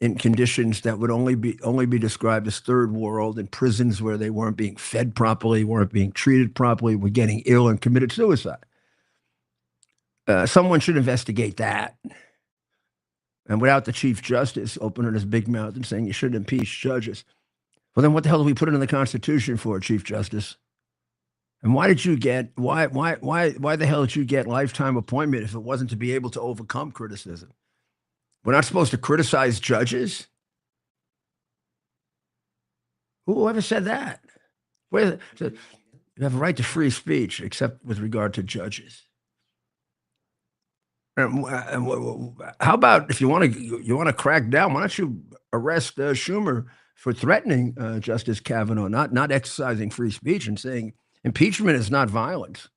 in conditions that would only be described as third world, in prisons where they weren't being fed properly, weren't being treated properly, were getting ill and committed suicide. Someone should investigate that. And without the Chief Justice opening his big mouth and saying you shouldn't impeach judges, well, then what the hell do we put it in the Constitution for, Chief Justice? And why the hell did you get lifetime appointment if it wasn't to be able to overcome criticism? We're not supposed to criticize judges? Whoever said that? You have a right to free speech, except with regard to judges. How about if you want to crack down? Why don't you arrest Schumer for threatening Justice Kavanaugh, not exercising free speech and saying impeachment is not violence?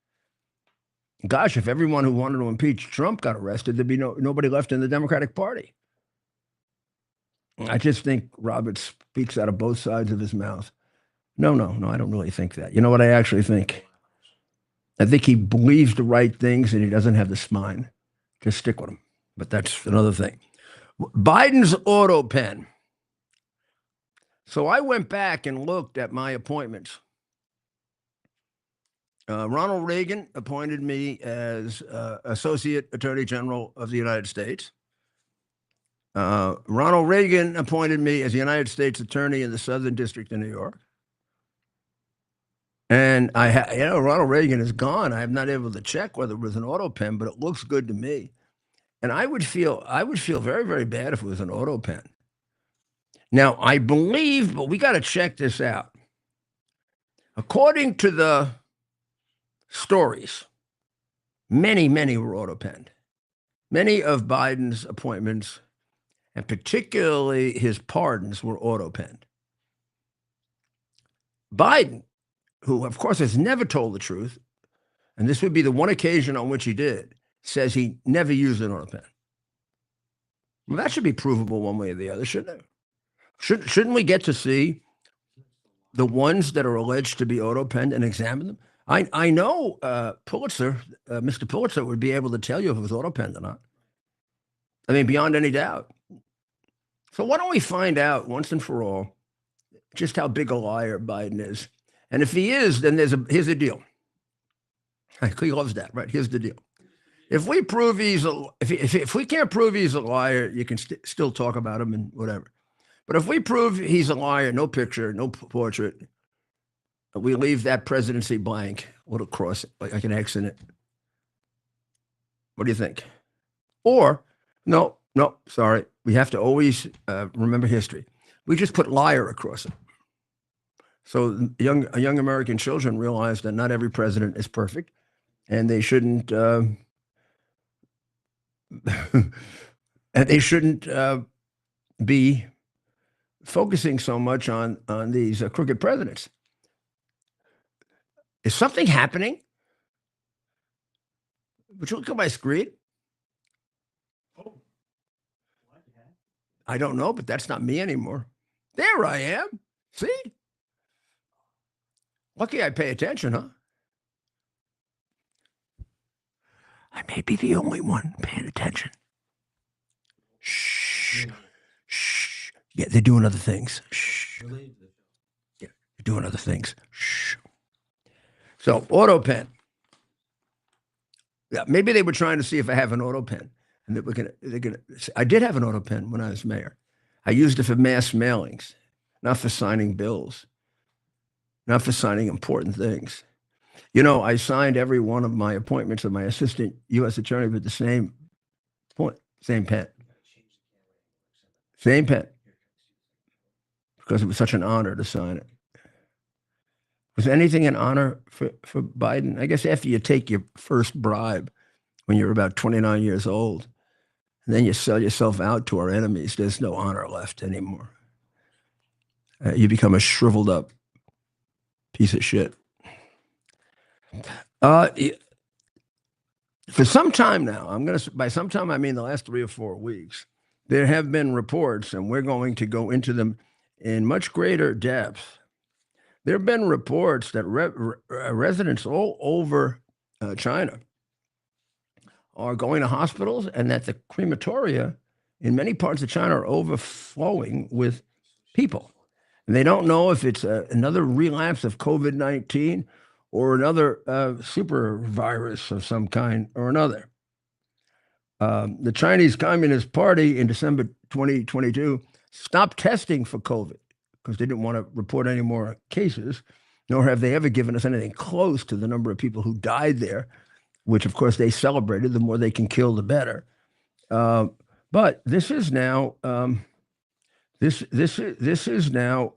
Gosh, if everyone who wanted to impeach Trump got arrested, there'd be nobody left in the Democratic Party. I just think Robert speaks out of both sides of his mouth. No, I don't really think that. You know what I actually think? I think he believes the right things and he doesn't have the spine. Just stick with him. But that's another thing. Biden's Autopen. So I went back and looked at my appointments. Ronald Reagan appointed me as Associate Attorney General of the United States. Ronald Reagan appointed me as the United States Attorney in the Southern District of New York. And Ronald Reagan is gone. I'm not able to check whether it was an Autopen, but it looks good to me. And I would feel very, very bad if it was an Autopen. Now, I believe, but we got to check this out. According to the stories, many were Autopenned. Many of Biden's appointments, and particularly his pardons, were Autopenned. Biden, who of course has never told the truth, and this would be the one occasion on which he did, says he never used an Autopen. Well, that should be provable one way or the other, shouldn't it? Shouldn't we get to see the ones that are alleged to be Autopenned and examine them? I know Pulitzer, Mr. Pulitzer would be able to tell you if it was Autopenned or not. I mean, beyond any doubt. So why don't we find out once and for all just how big a liar Biden is? And if he is, then here's the deal. He loves that, right? Here's the deal. If we prove if we can't prove he's a liar, you can still talk about him and whatever. But if we prove he's a liar, no picture, no portrait, we leave that presidency blank, a little cross, like an X in it. What do you think? Or, no, sorry. We have to always remember history. We just put liar across it. So young American children realize that not every president is perfect, and they shouldn't be focusing so much on these crooked presidents. Is something happening? Would you look at my screen? I don't know, but that's not me anymore. There I am. See? Lucky I pay attention, huh? I may be the only one paying attention. Shh. Shh. Yeah, they're doing other things. Shh. Yeah, they're doing other things. Shh. So, Autopen. Yeah, maybe they were trying to see if I have an Autopen. And I did have an Autopen when I was mayor. I used it for mass mailings, not for signing bills, not for signing important things. You know, I signed every one of my appointments of my assistant U.S. attorney with the same pen. Same pen. Because it was such an honor to sign it. Was anything an honor for Biden? I guess after you take your first bribe when you're about 29 years old, and then you sell yourself out to our enemies, there's no honor left anymore. You become a shriveled up piece of shit. For some time now, by some time I mean the last 3 or 4 weeks, there have been reports, and we're going to go into them in much greater depth. There have been reports that residents all over China are going to hospitals, and that the crematoria in many parts of China are overflowing with people. And they don't know if it's another relapse of COVID-19 or another super virus of some kind or another. The Chinese Communist Party in December 2022 stopped testing for COVID because they didn't want to report any more cases, nor have they ever given us anything close to the number of people who died there, which of course they celebrated. The more they can kill, the better. But this is now this is now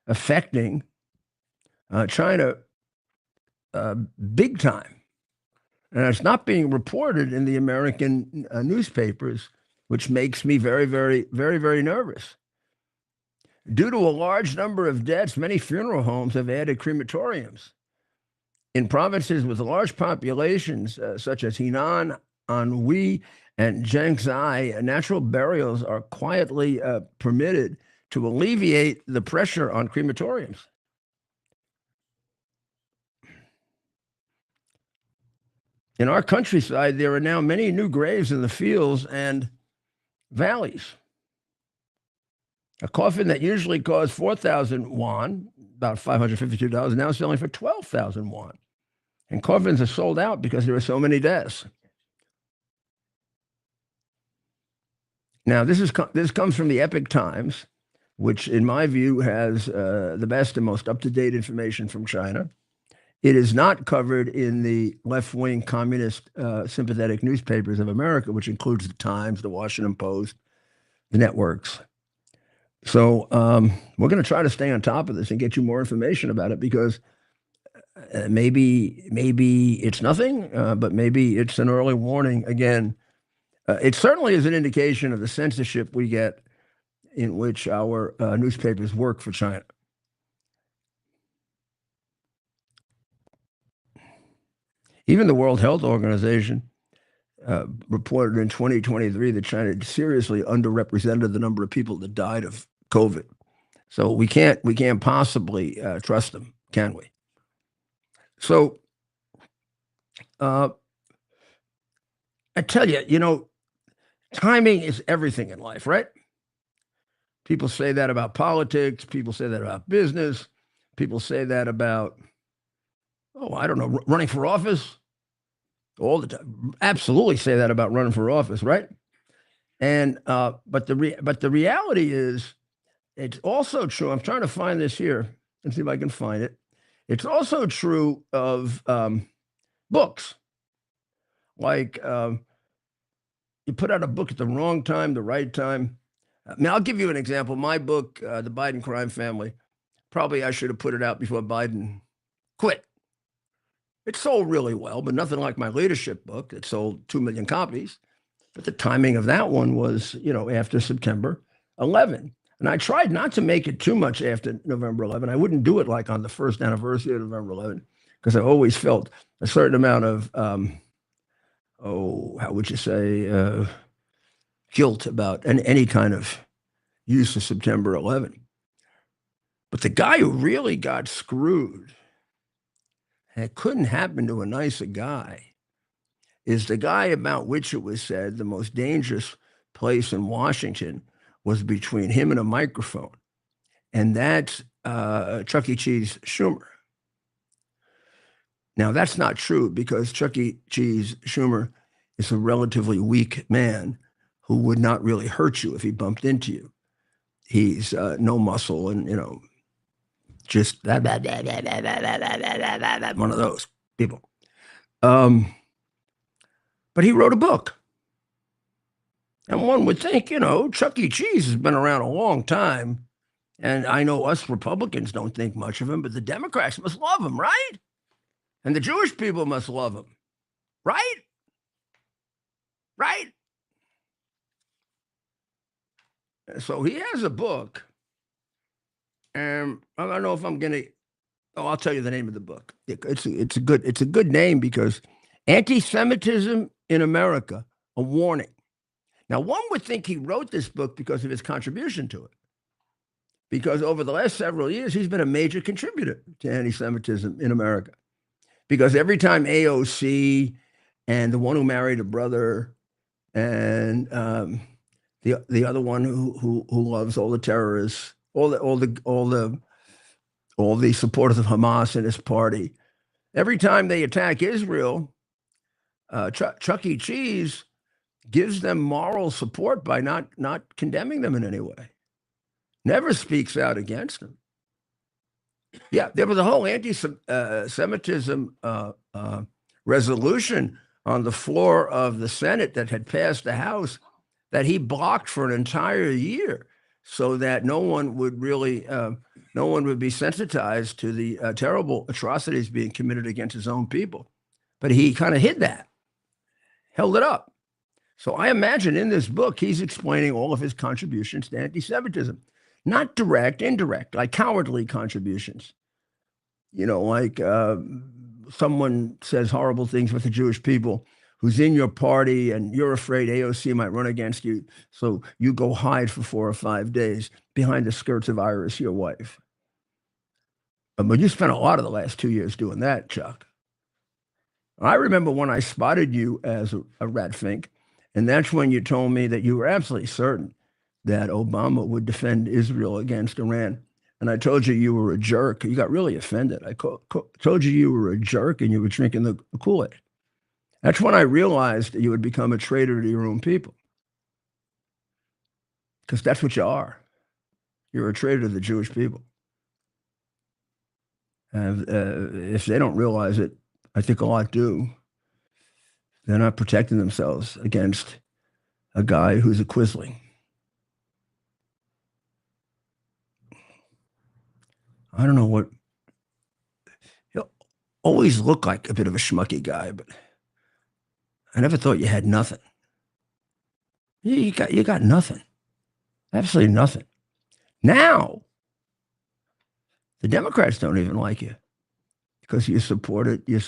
affecting China big time. And it's not being reported in the American newspapers, which makes me very, very, very, very nervous. Due to a large number of deaths, many funeral homes have added crematoriums. In provinces with large populations, such as Henan, Anhui, and Jiangxi, natural burials are quietly permitted to alleviate the pressure on crematoriums. In our countryside, there are now many new graves in the fields and valleys. A coffin that usually costs 4,000 yuan, about $552, now selling for 12,000 yuan. And coffins are sold out because there are so many deaths. Now, this comes from the Epoch Times, which in my view has the best and most up-to-date information from China. It is not covered in the left-wing communist sympathetic newspapers of America, which includes the Times, the Washington Post, the networks. So we're going to try to stay on top of this and get you more information about it, because maybe it's nothing, but maybe it's an early warning. Again, it certainly is an indication of the censorship we get in which our newspapers work for China. Even the World Health Organization reported in 2023 that China seriously underrepresented the number of people that died of COVID. So we can't possibly trust them, can we? So I tell you, timing is everything in life, right? People say that about politics. People say that about business. People say that about, running for office. All the time. Absolutely say that about running for office, right? And but the reality is, it's also true. I'm trying to find this here and see if I can find it. It's also true of books. Like you put out a book at the wrong time, the right time. I'll give you an example. My book, The Biden Crime Family, probably I should have put it out before Biden quit. It sold really well, but nothing like my leadership book. It sold 2 million copies. But the timing of that one was, after September 11. And I tried not to make it too much after November 11. I wouldn't do it like on the first anniversary of November 11, because I always felt a certain amount of, how would you say, guilt about any kind of use of September 11. But the guy who really got screwed, and it couldn't happen to a nicer guy, is the guy about which it was said the most dangerous place in Washington was between him and a microphone. And that's Chuck E. Cheese Schumer. Now, that's not true, because Chuck E. Cheese Schumer is a relatively weak man who would not really hurt you if he bumped into you. He's no muscle and, just one of those people. But he wrote a book. And one would think, Chuck E. Cheese has been around a long time. And I know us Republicans don't think much of him, but the Democrats must love him, right? And the Jewish people must love him, right? Right? So he has a book. And I don't know if I'm going to, I'll tell you the name of the book. It's a good name, because Anti-Semitism in America, a Warning. Now, one would think he wrote this book because of his contribution to it, because over the last several years, he's been a major contributor to anti-Semitism in America. Because every time AOC and the one who married a brother and the other one who loves all the terrorists, all the supporters of Hamas in his party. Every time they attack Israel, Chuck E. Cheese gives them moral support by not condemning them in any way. Never speaks out against them. Yeah, there was a whole anti-Semitism resolution on the floor of the Senate that had passed the House that he blocked for an entire year, so that no one would be sensitized to the terrible atrocities being committed against his own people. But he kind of hid that, held it up. So I imagine in this book, he's explaining all of his contributions to anti-Semitism, not direct, indirect, like cowardly contributions. Like someone says horrible things with the Jewish people who's in your party and you're afraid AOC might run against you. So you go hide for 4 or 5 days behind the skirts of Iris, your wife. But you spent a lot of the last 2 years doing that, Chuck. I remember when I spotted you as a rat fink, and that's when you told me that you were absolutely certain that Obama would defend Israel against Iran. And I told you were a jerk. You got really offended. I told you were a jerk and you were drinking the Kool-Aid. That's when I realized that you would become a traitor to your own people. Because that's what you are. You're a traitor to the Jewish people. And if they don't realize it, I think a lot do. They're not protecting themselves against a guy who's a quisling. I don't know what. He'll always look like a bit of a schmucky guy, but I never thought you had nothing. You got nothing. Absolutely nothing. Now, the Democrats don't even like you because you supported the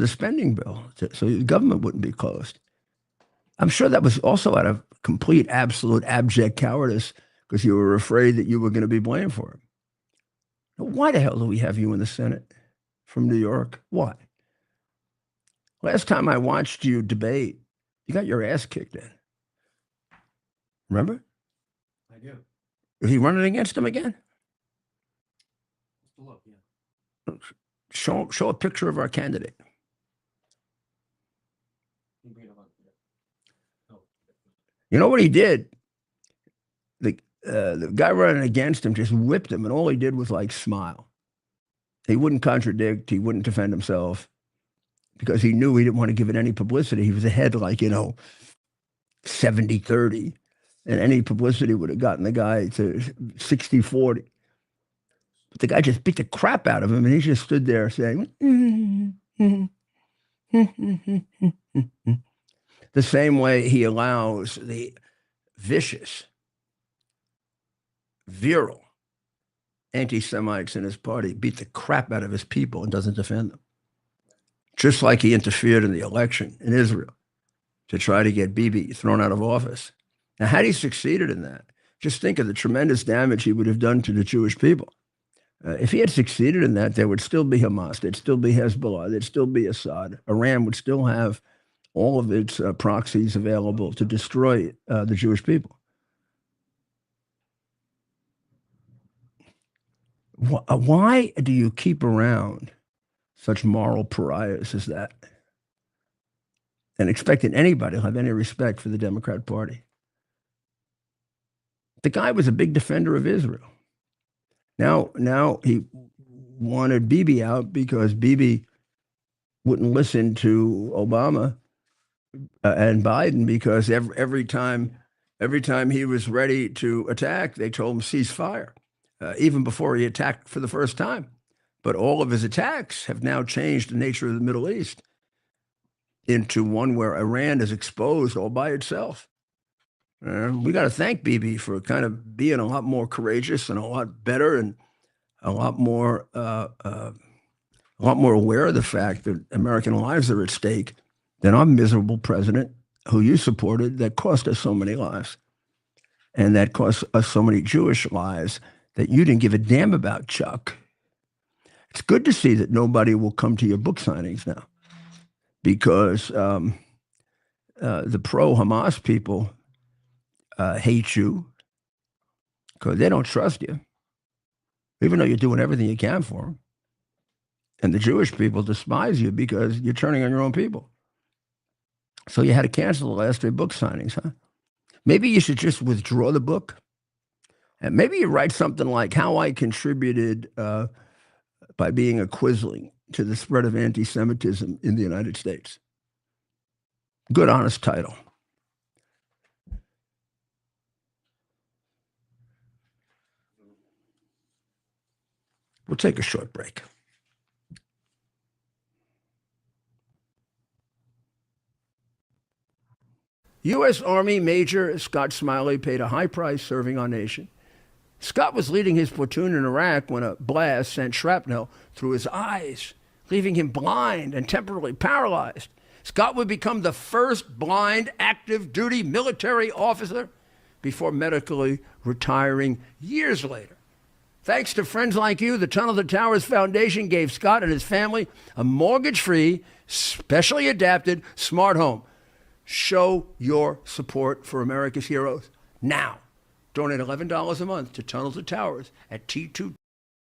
spending bill, so the government wouldn't be closed. I'm sure that was also out of complete, absolute, abject cowardice because you were afraid that you were going to be blamed for it. Why the hell do we have you in the Senate from New York? Why? Last time I watched you debate, you got your ass kicked in. Remember? I do. Is he running against him again? Look, yeah. Show a picture of our candidate. You know what he did? The guy running against him just whipped him, and all he did was like smile. He wouldn't contradict. He wouldn't defend himself because he knew he didn't want to give it any publicity. He was ahead like, 70-30, and any publicity would have gotten the guy to 60-40. But the guy just beat the crap out of him, and he just stood there saying, the same way he allows the vicious, virile anti-Semites in his party beat the crap out of his people and doesn't defend them. Just like he interfered in the election in Israel to try to get Bibi thrown out of office. Now, had he succeeded in that, just think of the tremendous damage he would have done to the Jewish people. If he had succeeded in that, there would still be Hamas, there'd still be Hezbollah, there'd still be Assad. Iran would still have all of its proxies available to destroy the Jewish people. Why do you keep around such moral pariahs as that and expect that anybody will have any respect for the Democrat Party? The guy was a big defender of Israel. Now he wanted Bibi out because Bibi wouldn't listen to Obama and Biden because every time he was ready to attack, they told him cease fire, even before he attacked for the first time. But all of his attacks have now changed the nature of the Middle East into one where Iran is exposed all by itself. We got to thank Bibi for kind of being a lot more courageous and a lot better and a lot more aware of the fact that American lives are at stake than our miserable president who you supported that cost us so many lives and that cost us so many Jewish lives that you didn't give a damn about, Chuck. It's good to see that nobody will come to your book signings now because the pro-Hamas people hate you because they don't trust you, even though you're doing everything you can for them. And the Jewish people despise you because you're turning on your own people. So you had to cancel the last 3 book signings, huh? Maybe you should just withdraw the book. And maybe you write something like how I contributed by being a quisling to the spread of anti-Semitism in the United States. Good, honest title. We'll take a short break. U.S. Army Major Scott Smiley paid a high price serving our nation. Scott was leading his platoon in Iraq when a blast sent shrapnel through his eyes, leaving him blind and temporarily paralyzed. Scott would become the first blind active duty military officer before medically retiring years later. Thanks to friends like you, the Tunnel to Towers Foundation gave Scott and his family a mortgage-free, specially adapted smart home. Show your support for America's heroes now. Donate $11 a month to Tunnel to Towers at T2.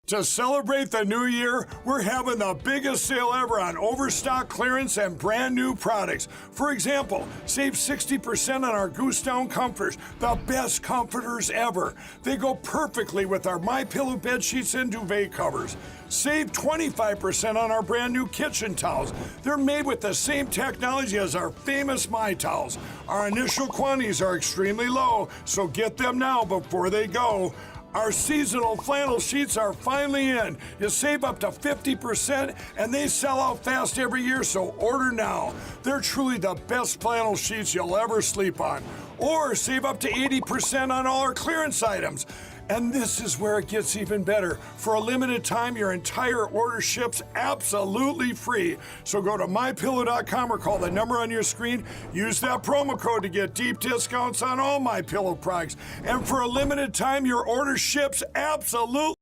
To celebrate the new year, we're having the biggest sale ever on overstock clearance and brand new products. For example, save 60% on our Goose Down comforters, the best comforters ever. They go perfectly with our MyPillow bed sheets and duvet covers. Save 25% on our brand new kitchen towels. They're made with the same technology as our famous My Towels. Our initial quantities are extremely low, so get them now before they go. Our seasonal flannel sheets are finally in. You save up to 50% and they sell out fast every year, so order now. They're truly the best flannel sheets you'll ever sleep on. Or save up to 80% on all our clearance items. And this is where it gets even better. For a limited time, your entire order ships absolutely free. So go to MyPillow.com or call the number on your screen. Use that promo code to get deep discounts on all MyPillow products. And for a limited time, your order ships absolutely.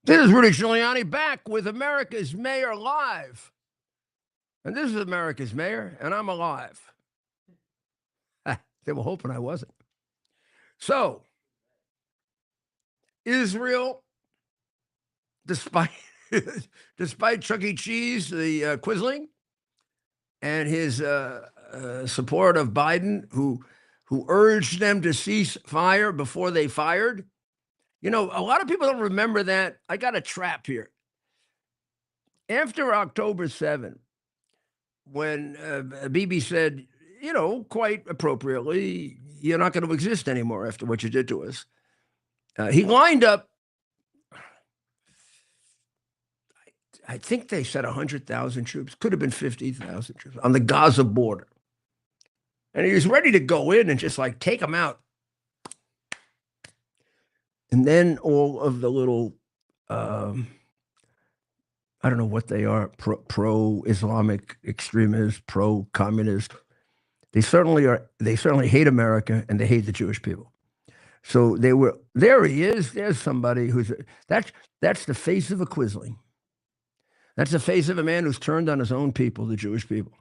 This is Rudy Giuliani back with America's Mayor Live. And this is America's Mayor, and I'm alive. They were hoping I wasn't. So, Israel, despite Chuck E. Cheese, the quisling, and his support of Biden, who urged them to cease fire before they fired. You know, a lot of people don't remember that. I got a trap here. After October 7, when Bibi said, you know, quite appropriately, you're not going to exist anymore after what you did to us. He lined up, I think they said 100,000 troops, could have been 50,000 troops on the Gaza border. And he was ready to go in and just like take them out. And then all of the little, I don't know what they are, pro-Islamic extremists, pro-communist. They certainly are. They certainly hate America and they hate the Jewish people. So they were. There he is. There's somebody who's that's the face of a quisling. That's the face of a man who's turned on his own people, the Jewish people.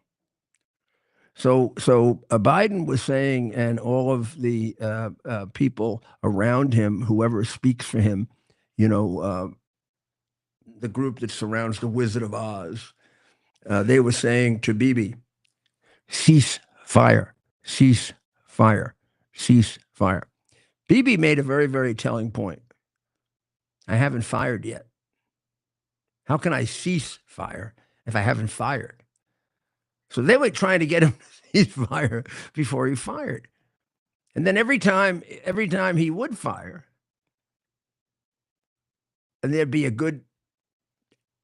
So Biden was saying, and all of the people around him, whoever speaks for him, you know, the group that surrounds the Wizard of Oz, they were saying to Bibi, cease fire, cease fire, cease fire. Bibi made a very, very telling point. I haven't fired yet. How can I cease fire if I haven't fired? So they were trying to get him to cease fire before he fired. And then every time he would fire, and there'd be a good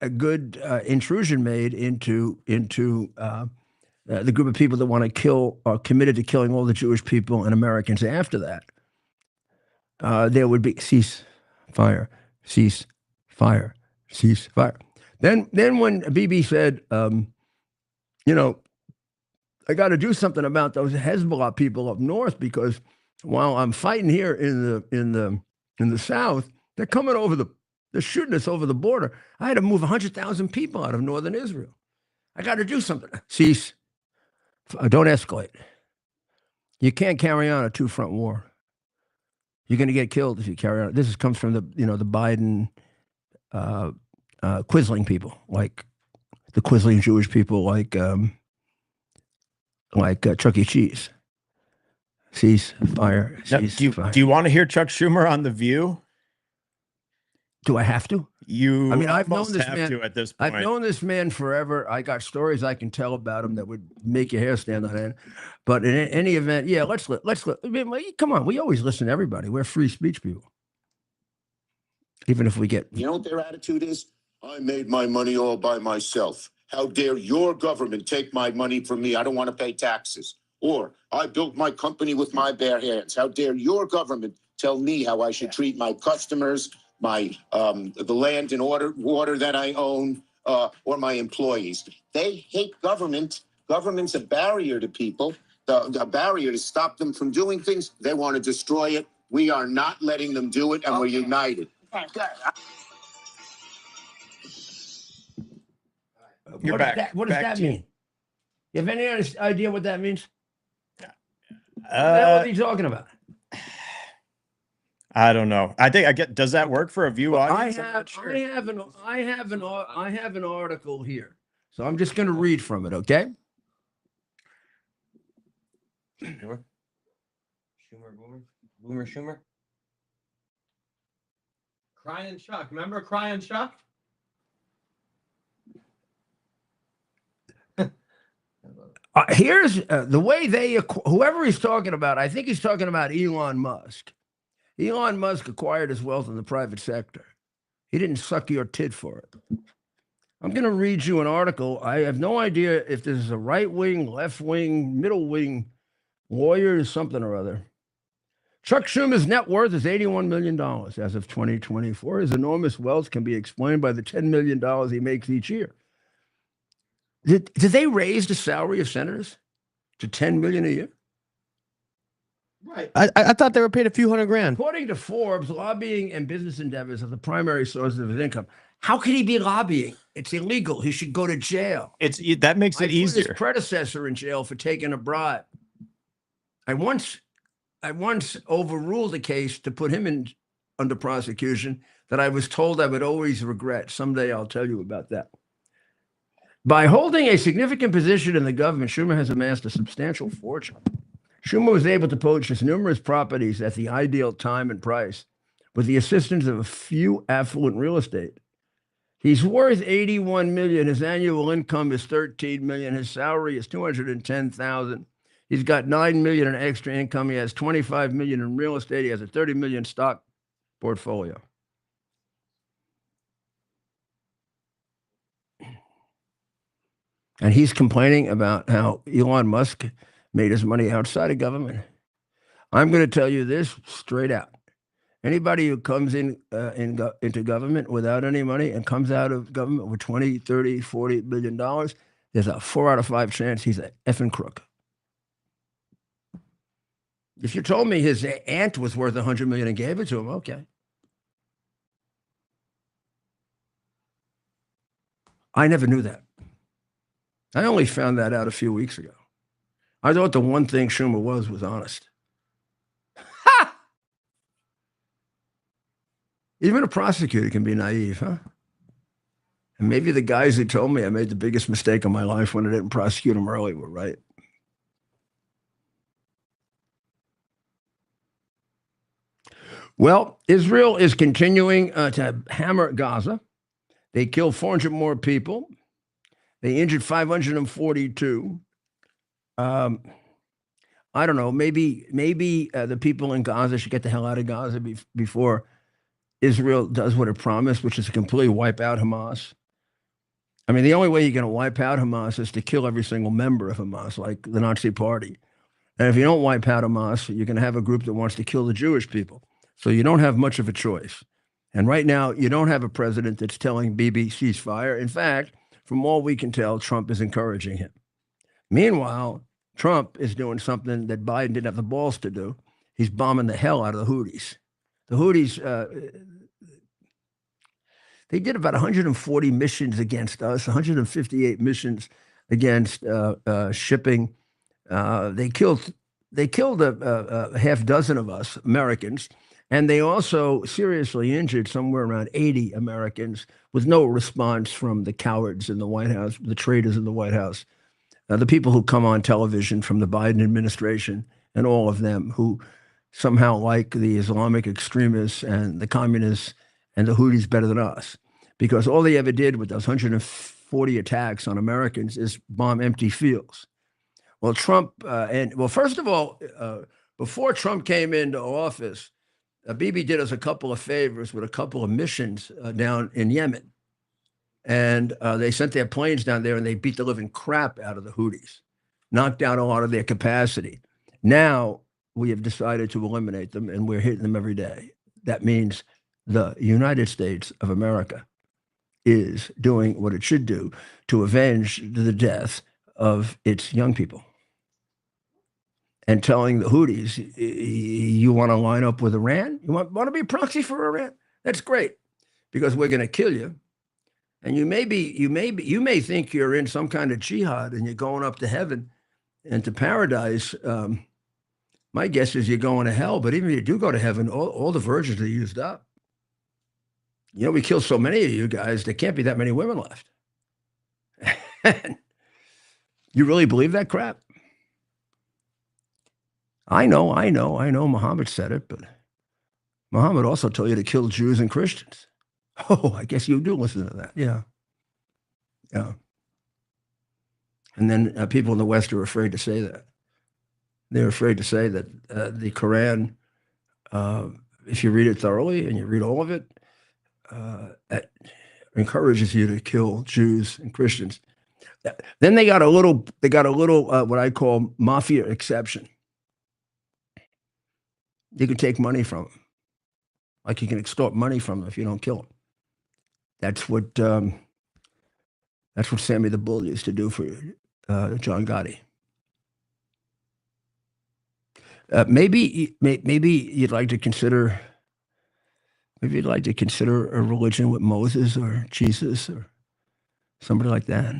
intrusion made into the group of people that want to kill or committed to killing all the Jewish people and Americans after that. There would be cease fire, cease fire, cease fire. Then when Bibi said, you know, I got to do something about those Hezbollah people up north because while I'm fighting here in the south, they're coming over they're shooting us over the border. I had to move 100,000 people out of northern Israel. I got to do something. Cease Don't escalate. You can't carry on a two-front war. You're going to get killed if you carry on. This comes from the Biden Quisling people, like the Quisling Jewish people, like Chuck E. Cheese. Cease fire. Do you want to hear Chuck Schumer on The View? Do I have to? You, I mean, I've known this have man to at this point. I've known this man forever. I got stories I can tell about him that would make your hair stand on end. But in any event, yeah, let's. I mean, come on, we always listen to everybody. We're free speech people, even if we get. You know what their attitude is? I made my money all by myself. How dare your government take my money from me? I don't want to pay taxes. Or I built my company with my bare hands. How dare your government tell me how I should treat my customers, my the land and water that I own, or my employees? They hate government. Government's a barrier to people, a barrier to stop them from doing things. They want to destroy it. We are not letting them do it, and we're united. You're back. What does that mean? You have any idea what that means? What are you talking about? I don't know. I get. Does that work for a view audience? I have an article here, so I'm just going to read from it. Okay. Schumer. Cry and shock. Remember Cry and shock? Here's the way whoever he's talking about. I think he's talking about Elon Musk. Elon Musk acquired his wealth in the private sector. He didn't suck your tit for it. I'm going to read you an article. I have no idea if this is a right-wing, left-wing, middle-wing lawyer or something or other. Chuck Schumer's net worth is $81 million as of 2024. His enormous wealth can be explained by the $10 million he makes each year. Did they raise the salary of senators to $10 million a year? Right. I thought they were paid a few $100,000. According to Forbes, lobbying and business endeavors are the primary sources of his income. How could he be lobbying? It's illegal. He should go to jail. That makes it easier. Put his predecessor in jail for taking a bribe. I once overruled a case to put him under prosecution that I was told I would always regret. Someday I'll tell you about that. By holding a significant position in the government, Schumer has amassed a substantial fortune. Schumer was able to purchase numerous properties at the ideal time and price with the assistance of a few affluent real estate. He's worth $81 million. His annual income is $13 million. His salary is $210,000. He's got $9 million in extra income. He has $25 million in real estate. He has a $30 million stock portfolio. And he's complaining about how Elon Musk made his money outside of government. I'm going to tell you this straight out. Anybody who comes into government without any money and comes out of government with 20, 30, 40 billion dollars, there's a 4 out of 5 chance he's an effing crook. If you told me his aunt was worth $100 million and gave it to him, okay. I never knew that. I only found that out a few weeks ago. I thought the one thing Schumer was honest. Ha! Even a prosecutor can be naive, huh? And maybe the guys who told me I made the biggest mistake of my life when I didn't prosecute him early were right. Well, Israel is continuing to hammer Gaza. They killed 400 more people. They injured 542. I don't know. Maybe the people in Gaza should get the hell out of Gaza before Israel does what it promised, which is to completely wipe out Hamas. I mean, the only way you're going to wipe out Hamas is to kill every single member of Hamas, like the Nazi Party. And if you don't wipe out Hamas, you're going to have a group that wants to kill the Jewish people. So you don't have much of a choice. And right now, you don't have a president that's telling Bibi ceasefire. In fact, from all we can tell, Trump is encouraging him. Meanwhile, Trump is doing something that Biden didn't have the balls to do. He's bombing the hell out of the Houthis. The Houthis, they did about 140 missions against us, 158 missions against shipping They killed a half dozen of us Americans, and they also seriously injured somewhere around 80 Americans with no response from the cowards in the White House, the traitors in the White House, the people who come on television from the Biden administration, and all of them who somehow like the Islamic extremists and the communists and the Houthis better than us, because all they ever did with those 140 attacks on Americans is bomb empty fields. Well, Trump, first of all, before Trump came into office, Bibi did us a couple of favors with a couple of missions down in Yemen. And they sent their planes down there and they beat the living crap out of the Houthis, knocked down a lot of their capacity. Now we have decided to eliminate them and we're hitting them every day. That means the United States of America is doing what it should do to avenge the death of its young people. And telling the Houthis, you want to line up with Iran? You want to be a proxy for Iran? That's great, because we're going to kill you. And you may think you're in some kind of jihad and you're going up to heaven and to paradise. My guess is you're going to hell. But even if you do go to heaven, all the virgins are used up. You know, we killed so many of you guys, there can't be that many women left. You really believe that crap? I know. Muhammad said it, but Muhammad also told you to kill Jews and Christians. Oh, I guess you do listen to that. Yeah. And then people in the West are afraid to say that. They're afraid to say that the Quran, if you read it thoroughly and you read all of it, it encourages you to kill Jews and Christians. Then they got a little what I call mafia exception. You can take money from them, like you can extort money from them if you don't kill them. That's what Sammy the Bull used to do for John Gotti. Maybe you'd like to consider. Maybe you'd like to consider a religion with Moses or Jesus or somebody like that.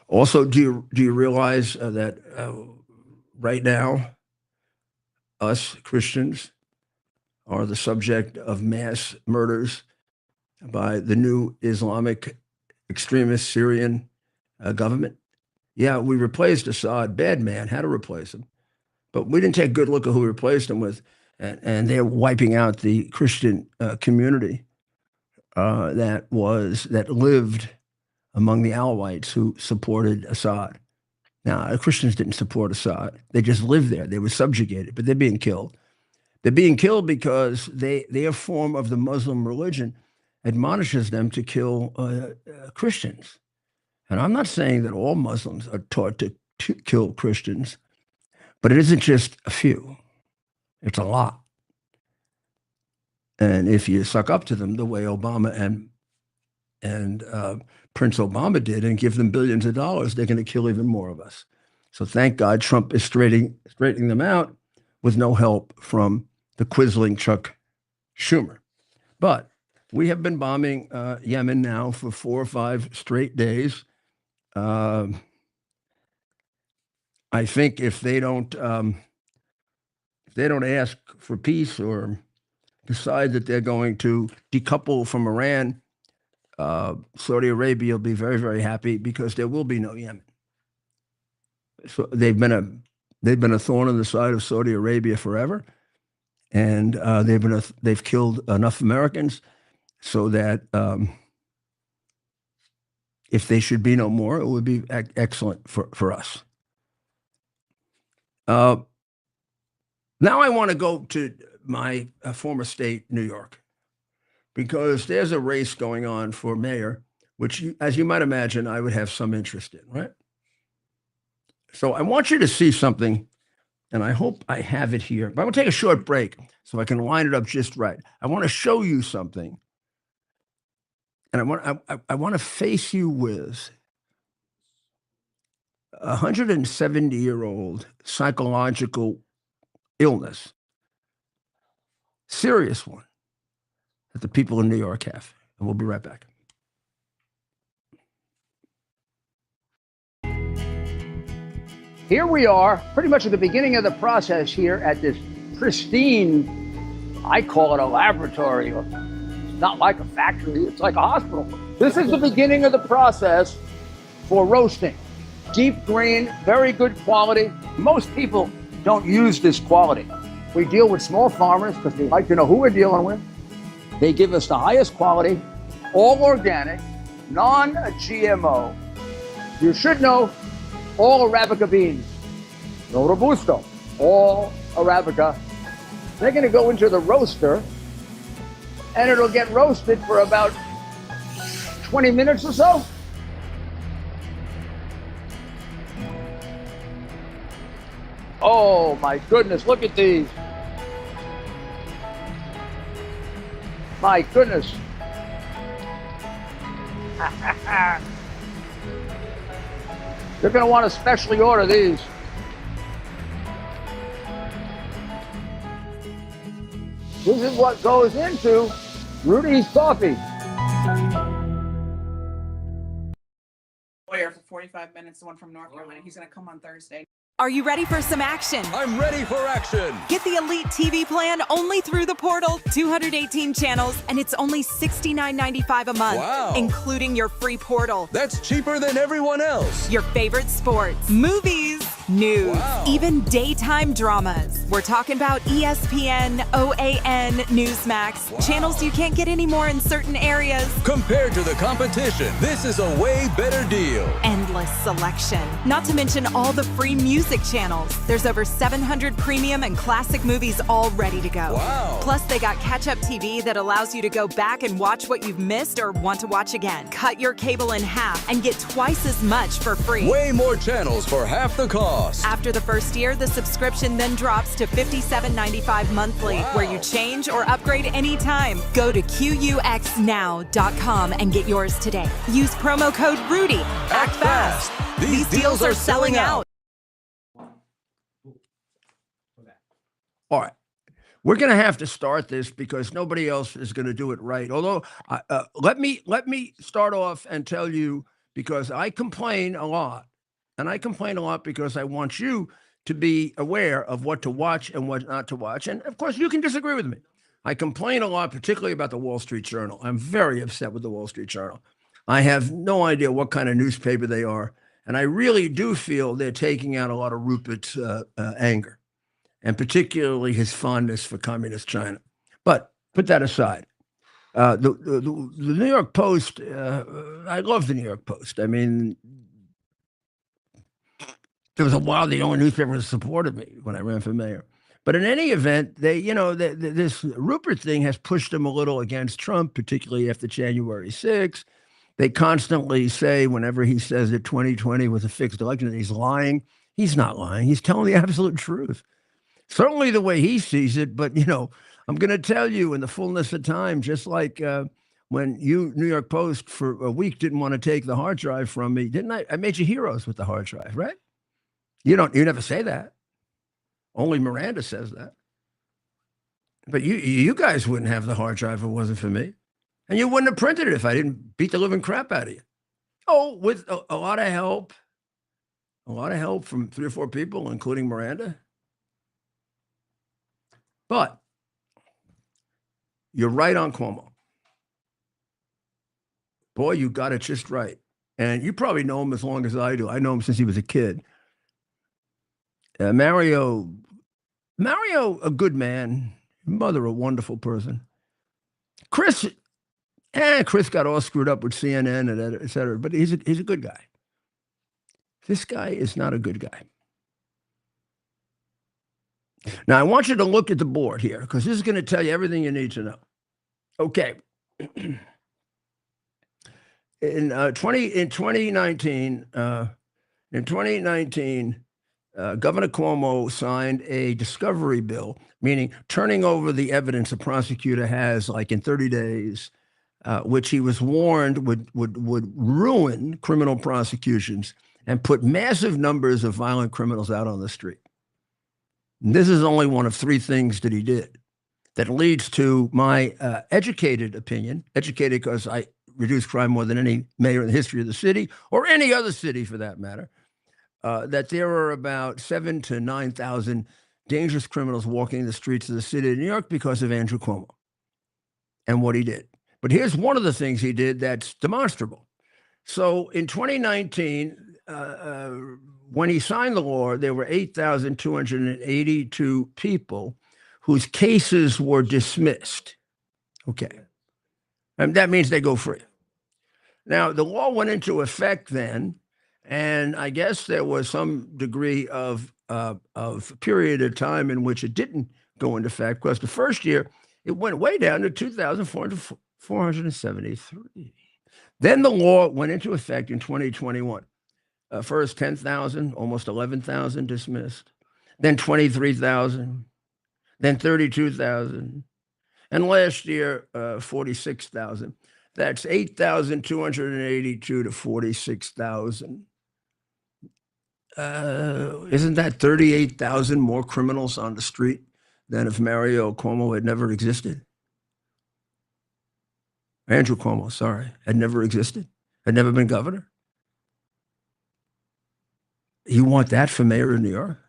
Also, do you realize that right now, us Christians are the subject of mass murders by the new Islamic extremist Syrian government? Yeah, we replaced Assad, bad man, had to replace him. But we didn't take a good look at who we replaced him with. And they're wiping out the Christian community that lived among the Alawites who supported Assad. Now, the Christians didn't support Assad. They just lived there. They were subjugated, but they're being killed. They're being killed because their form of the Muslim religion admonishes them to kill Christians. And I'm not saying that all Muslims are taught to kill Christians, but it isn't just a few. It's a lot. And if you suck up to them the way Obama and Prince Obama did and give them billions of dollars, they're going to kill even more of us. So thank God Trump is straightening them out with no help from the quisling Chuck Schumer. But we have been bombing Yemen now for 4 or 5 straight days. I think if they don't ask for peace or decide that they're going to decouple from Iran, Saudi Arabia will be very, very happy because there will be no Yemen. So they've been a thorn in the side of Saudi Arabia forever, and they've killed enough Americans so that if they should be no more, it would be excellent for us. Now I want to go to my former state, New York, because there's a race going on for mayor, which, as you might imagine, I would have some interest in, right? So I want you to see something, and I hope I have it here. But I'm going to take a short break so I can line it up just right. I want to show you something, and I want to face you with a 170-year-old psychological illness, serious one, that the people in New York have. And we'll be right back. Here we are, pretty much at the beginning of the process here at this pristine, I call it a laboratory. It's not like a factory, it's like a hospital. This is the beginning of the process for roasting. Deep grain, very good quality. Most people don't use this quality. We deal with small farmers because we like to know who we're dealing with. They give us the highest quality, all organic, non-GMO. You should know all Arabica beans, no Robusto, all Arabica. They're gonna go into the roaster and it'll get roasted for about 20 minutes or so. Oh my goodness, look at these. My goodness. You're going to want to specially order these. This is what goes into Rudy's coffee. Lawyer for 45 minutes, the one from North Carolina. He's going to come on Thursday. Are you ready for some action? I'm ready for action. Get the Elite TV plan only through the portal. 218 channels, and it's only $69.95 a month. Wow. Including your free portal. That's cheaper than everyone else. Your favorite sports, movies, news, Wow. even daytime dramas. We're talking about ESPN, OAN, Newsmax, Wow. channels you can't get anymore in certain areas. Compared to the competition, this is a way better deal. Endless selection. Not to mention all the free music channels. There's over 700 premium and classic movies all ready to go. Wow. Plus, they got catch-up TV that allows you to go back and watch what you've missed or want to watch again. Cut your cable in half and get twice as much for free. Way more channels for half the cost. After the first year, the subscription then drops to $57.95 monthly, Wow. where you change or upgrade anytime. Go to QUXNow.com and get yours today. Use promo code RUDY. Act fast. These deals are selling out. All right. We're going to have to start this because nobody else is going to do it right. Although, let me start off and tell you, because I complain a lot. And I complain a lot because I want you to be aware of what to watch and what not to watch. And of course, you can disagree with me. I complain a lot, particularly about the Wall Street Journal. I'm very upset with the Wall Street Journal. I have no idea what kind of newspaper they are. And I really do feel they're taking out a lot of Rupert's anger, and particularly his fondness for communist China. But put that aside. The New York Post, I love the New York Post. I mean, there was a while the only newspaper that supported me when I ran for mayor. But in any event, they, this Rupert thing has pushed them a little against Trump, particularly after January 6th. They constantly say, whenever he says that 2020 was a fixed election, that he's lying. He's not lying. He's telling the absolute truth. Certainly the way he sees it. But, I'm going to tell you in the fullness of time, just like when you, New York Post, for a week didn't want to take the hard drive from me, didn't I? I made you heroes with the hard drive, right? You never say that. Only Miranda says that. But you guys wouldn't have the hard drive if it wasn't for me. And you wouldn't have printed it if I didn't beat the living crap out of you. Oh, with a lot of help. A lot of help from 3 or 4 people, including Miranda. But you're right on Cuomo. Boy, you got it just right. And you probably know him as long as I do. I know him since he was a kid. Mario, a good man. Mother, a wonderful person. Chris got all screwed up with CNN and et cetera, but he's a good guy. This guy is not a good guy. Now, I want you to look at the board here because this is going to tell you everything you need to know. Okay. In 2019, Governor Cuomo signed a discovery bill, meaning turning over the evidence a prosecutor has, like in 30 days, which he was warned would ruin criminal prosecutions and put massive numbers of violent criminals out on the street. And this is only one of 3 things that he did that leads to my educated opinion, educated because I reduce crime more than any mayor in the history of the city or any other city for that matter. that there are about 7,000 to 9,000 dangerous criminals walking the streets of the city of New York because of Andrew Cuomo and what he did. But here's one of the things he did that's demonstrable. So in 2019, when he signed the law, there were 8,282 people whose cases were dismissed. Okay. And that means they go free. Now, the law went into effect then, and I guess there was some degree of period of time in which it didn't go into effect, because the first year, it went way down to 2,473. Then the law went into effect in 2021. First 10,000, almost 11,000 dismissed, then 23,000, then 32,000, and last year 46,000. That's 8,282 to 46,000. Isn't that 38,000 more criminals on the street than if Mario Cuomo had never existed? Andrew Cuomo, sorry, had never existed, had never been governor. You want that for mayor of New York?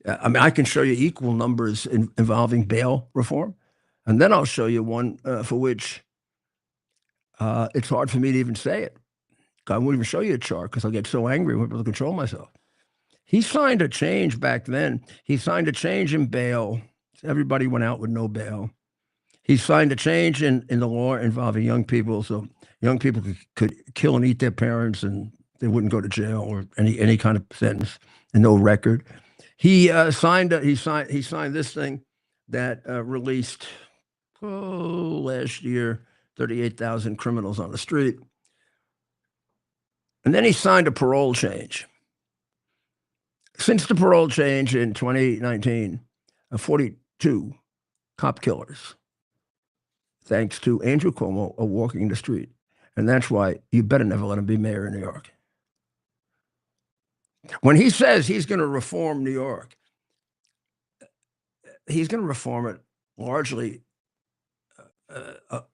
I mean, I can show you equal numbers involving bail reform, and then I'll show you one for which it's hard for me to even say it. I won't even show you a chart because I'll get so angry and won't be able to control myself. He signed a change back then. He signed a change in bail. Everybody went out with no bail. He signed a change in the law involving young people, so young people could kill and eat their parents, and they wouldn't go to jail or any kind of sentence and no record. He signed this thing that released last year 38,000 criminals on the street, and then he signed a parole change. Since the parole change in 2019, 42 cop killers, thanks to Andrew Cuomo, are walking the street. And that's why you better never let him be mayor of New York. When he says he's going to reform New York, he's going to reform it largely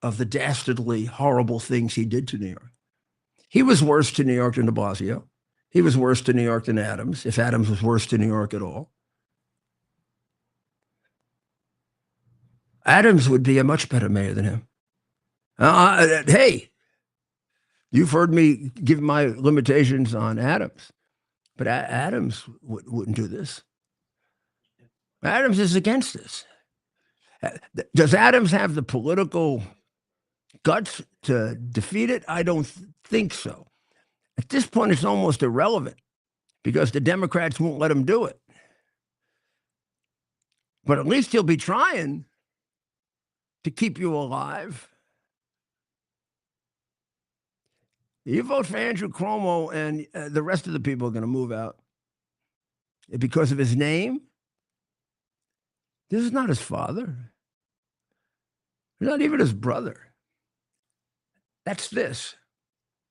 of the dastardly, horrible things he did to New York. He was worse to New York than de Blasio. He was worse to New York than Adams, if Adams was worse to New York at all. Adams would be a much better mayor than him. Hey, you've heard me give my limitations on Adams, but Adams wouldn't do this. Adams is against this. Does Adams have the political guts to defeat it? I don't think so. At this point, it's almost irrelevant because the Democrats won't let him do it. But at least he'll be trying to keep you alive. You vote for Andrew Cuomo, and the rest of the people are going to move out because of his name. This is not his father. Not even his brother. That's this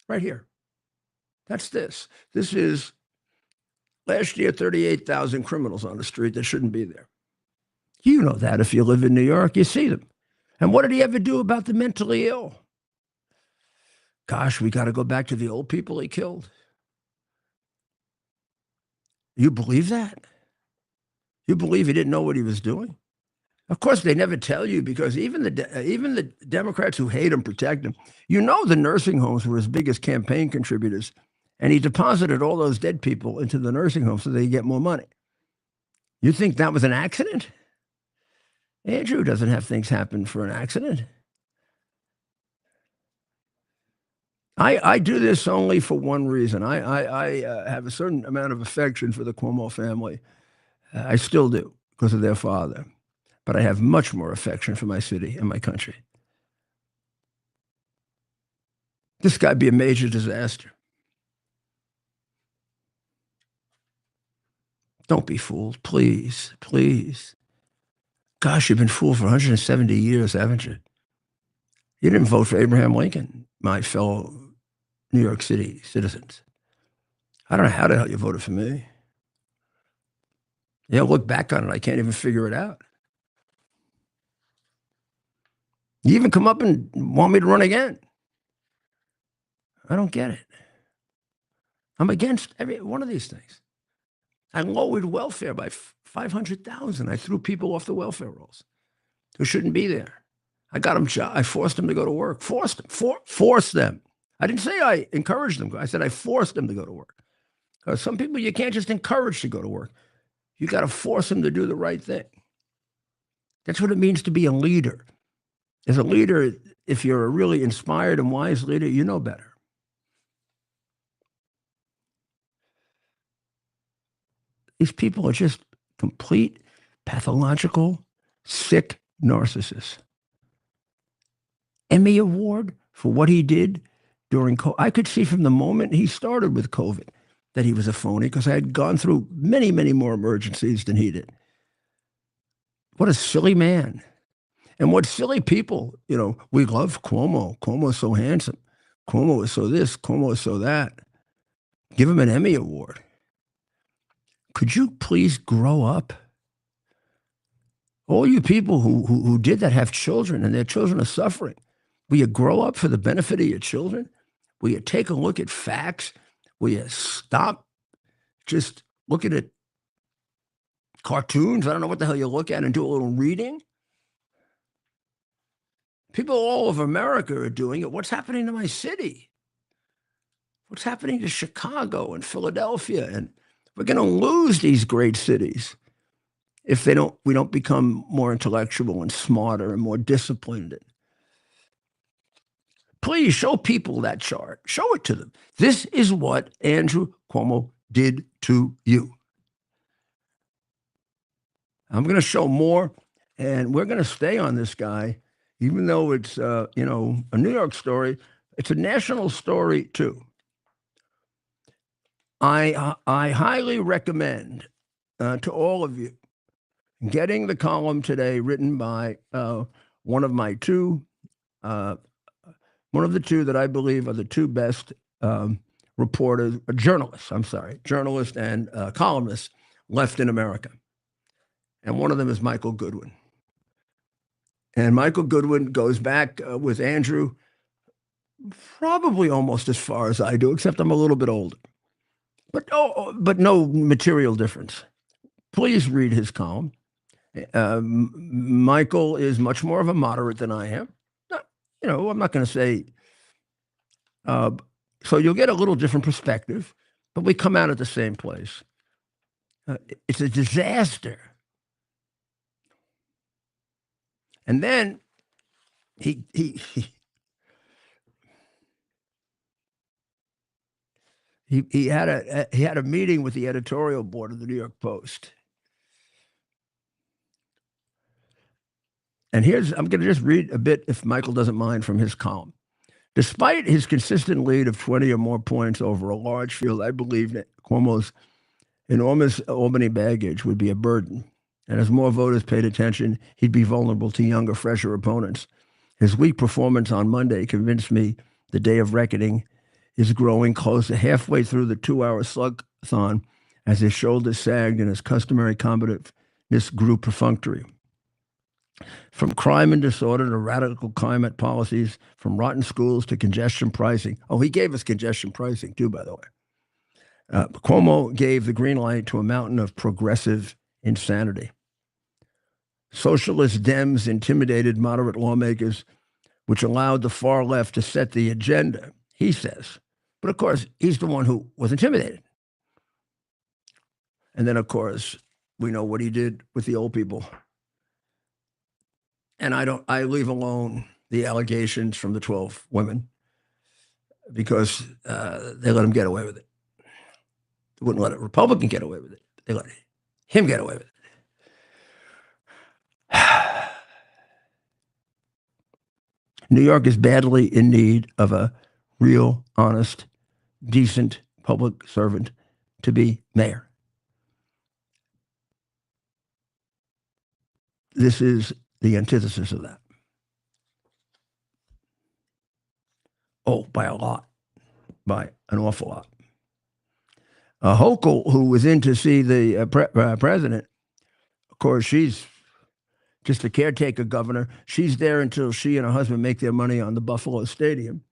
right here. That's this. This is last year, 38,000 criminals on the street that shouldn't be there. You know that if you live in New York, you see them. And what did he ever do about the mentally ill? Gosh, we got to go back to the old people he killed. You believe that? You believe he didn't know what he was doing? Of course, they never tell you because even the Democrats who hate him protect him. You know the nursing homes were his biggest campaign contributors, and he deposited all those dead people into the nursing home so they get more money. You think that was an accident? Andrew doesn't have things happen for an accident. I do this only for one reason. I have a certain amount of affection for the Cuomo family. I still do because of their father. But I have much more affection for my city and my country. This guy'd be a major disaster. Don't be fooled, please, please. Gosh, you've been fooled for 170 years, haven't you? You didn't vote for Abraham Lincoln, my fellow New York City citizens. I don't know how the hell you voted for me. Yeah, look back on it. I can't even figure it out. You even come up and want me to run again. I don't get it. I'm against every one of these things. I lowered welfare by 500,000. I threw people off the welfare rolls who shouldn't be there. I got them I forced them to go to work. Forced them. I didn't say I encouraged them. I said I forced them to go to work. Because some people you can't just encourage to go to work. You got to force them to do the right thing. That's what it means to be a leader. As a leader, if you're a really inspired and wise leader, you know better. These people are just complete, pathological, sick narcissists. Emmy Award for what he did during COVID. I could see from the moment he started with COVID that he was a phony because I had gone through many, many more emergencies than he did. What a silly man. And what silly people, we love Cuomo. Cuomo is so handsome. Cuomo is so this. Cuomo is so that. Give him an Emmy Award. Could you please grow up? All you people who did that have children and their children are suffering. Will you grow up for the benefit of your children? Will you take a look at facts? Will you stop just looking at cartoons? I don't know what the hell you look at and do a little reading. People all over America are doing it. What's happening to my city? What's happening to Chicago and Philadelphia? And we're going to lose these great cities if we don't become more intellectual and smarter and more disciplined. Please show people that chart. Show it to them. This is what Andrew Cuomo did to you. I'm going to show more, and we're going to stay on this guy, even though it's a New York story. It's a national story too. I highly recommend to all of you getting the column today written by one of the two that I believe are the two best journalists and columnists left in America. And one of them is Michael Goodwin. And Michael Goodwin goes back with Andrew probably almost as far as I do, except I'm a little bit older. But no material difference. Please read his column. Michael is much more of a moderate than I am. I'm not going to say. So you'll get a little different perspective, but we come out at the same place. It's a disaster. And then he had a meeting with the editorial board of the New York Post. And I'm going to just read a bit, if Michael doesn't mind, from his column. Despite his consistent lead of 20 or more points over a large field, I believe that Cuomo's enormous Albany baggage would be a burden. And as more voters paid attention, he'd be vulnerable to younger, fresher opponents. His weak performance on Monday convinced me the day of reckoning is growing closer, halfway through the 2-hour slug-thon, as his shoulders sagged and his customary combativeness grew perfunctory. From crime and disorder to radical climate policies, from rotten schools to congestion pricing. Oh, he gave us congestion pricing too, by the way. Cuomo gave the green light to a mountain of progressive insanity. Socialist Dems intimidated moderate lawmakers, which allowed the far left to set the agenda, he says. But of course, he's the one who was intimidated. And then, of course, we know what he did with the old people. And I leave alone the allegations from the 12 women because they let him get away with it. They wouldn't let a Republican get away with it. They let him get away with it. New York is badly in need of a real, honest, decent public servant to be mayor. This is the antithesis of that. Oh, by a lot. By an awful lot. Hochul, who was in to see the president, of course, she's just a caretaker governor. She's there until she and her husband make their money on the Buffalo Stadium.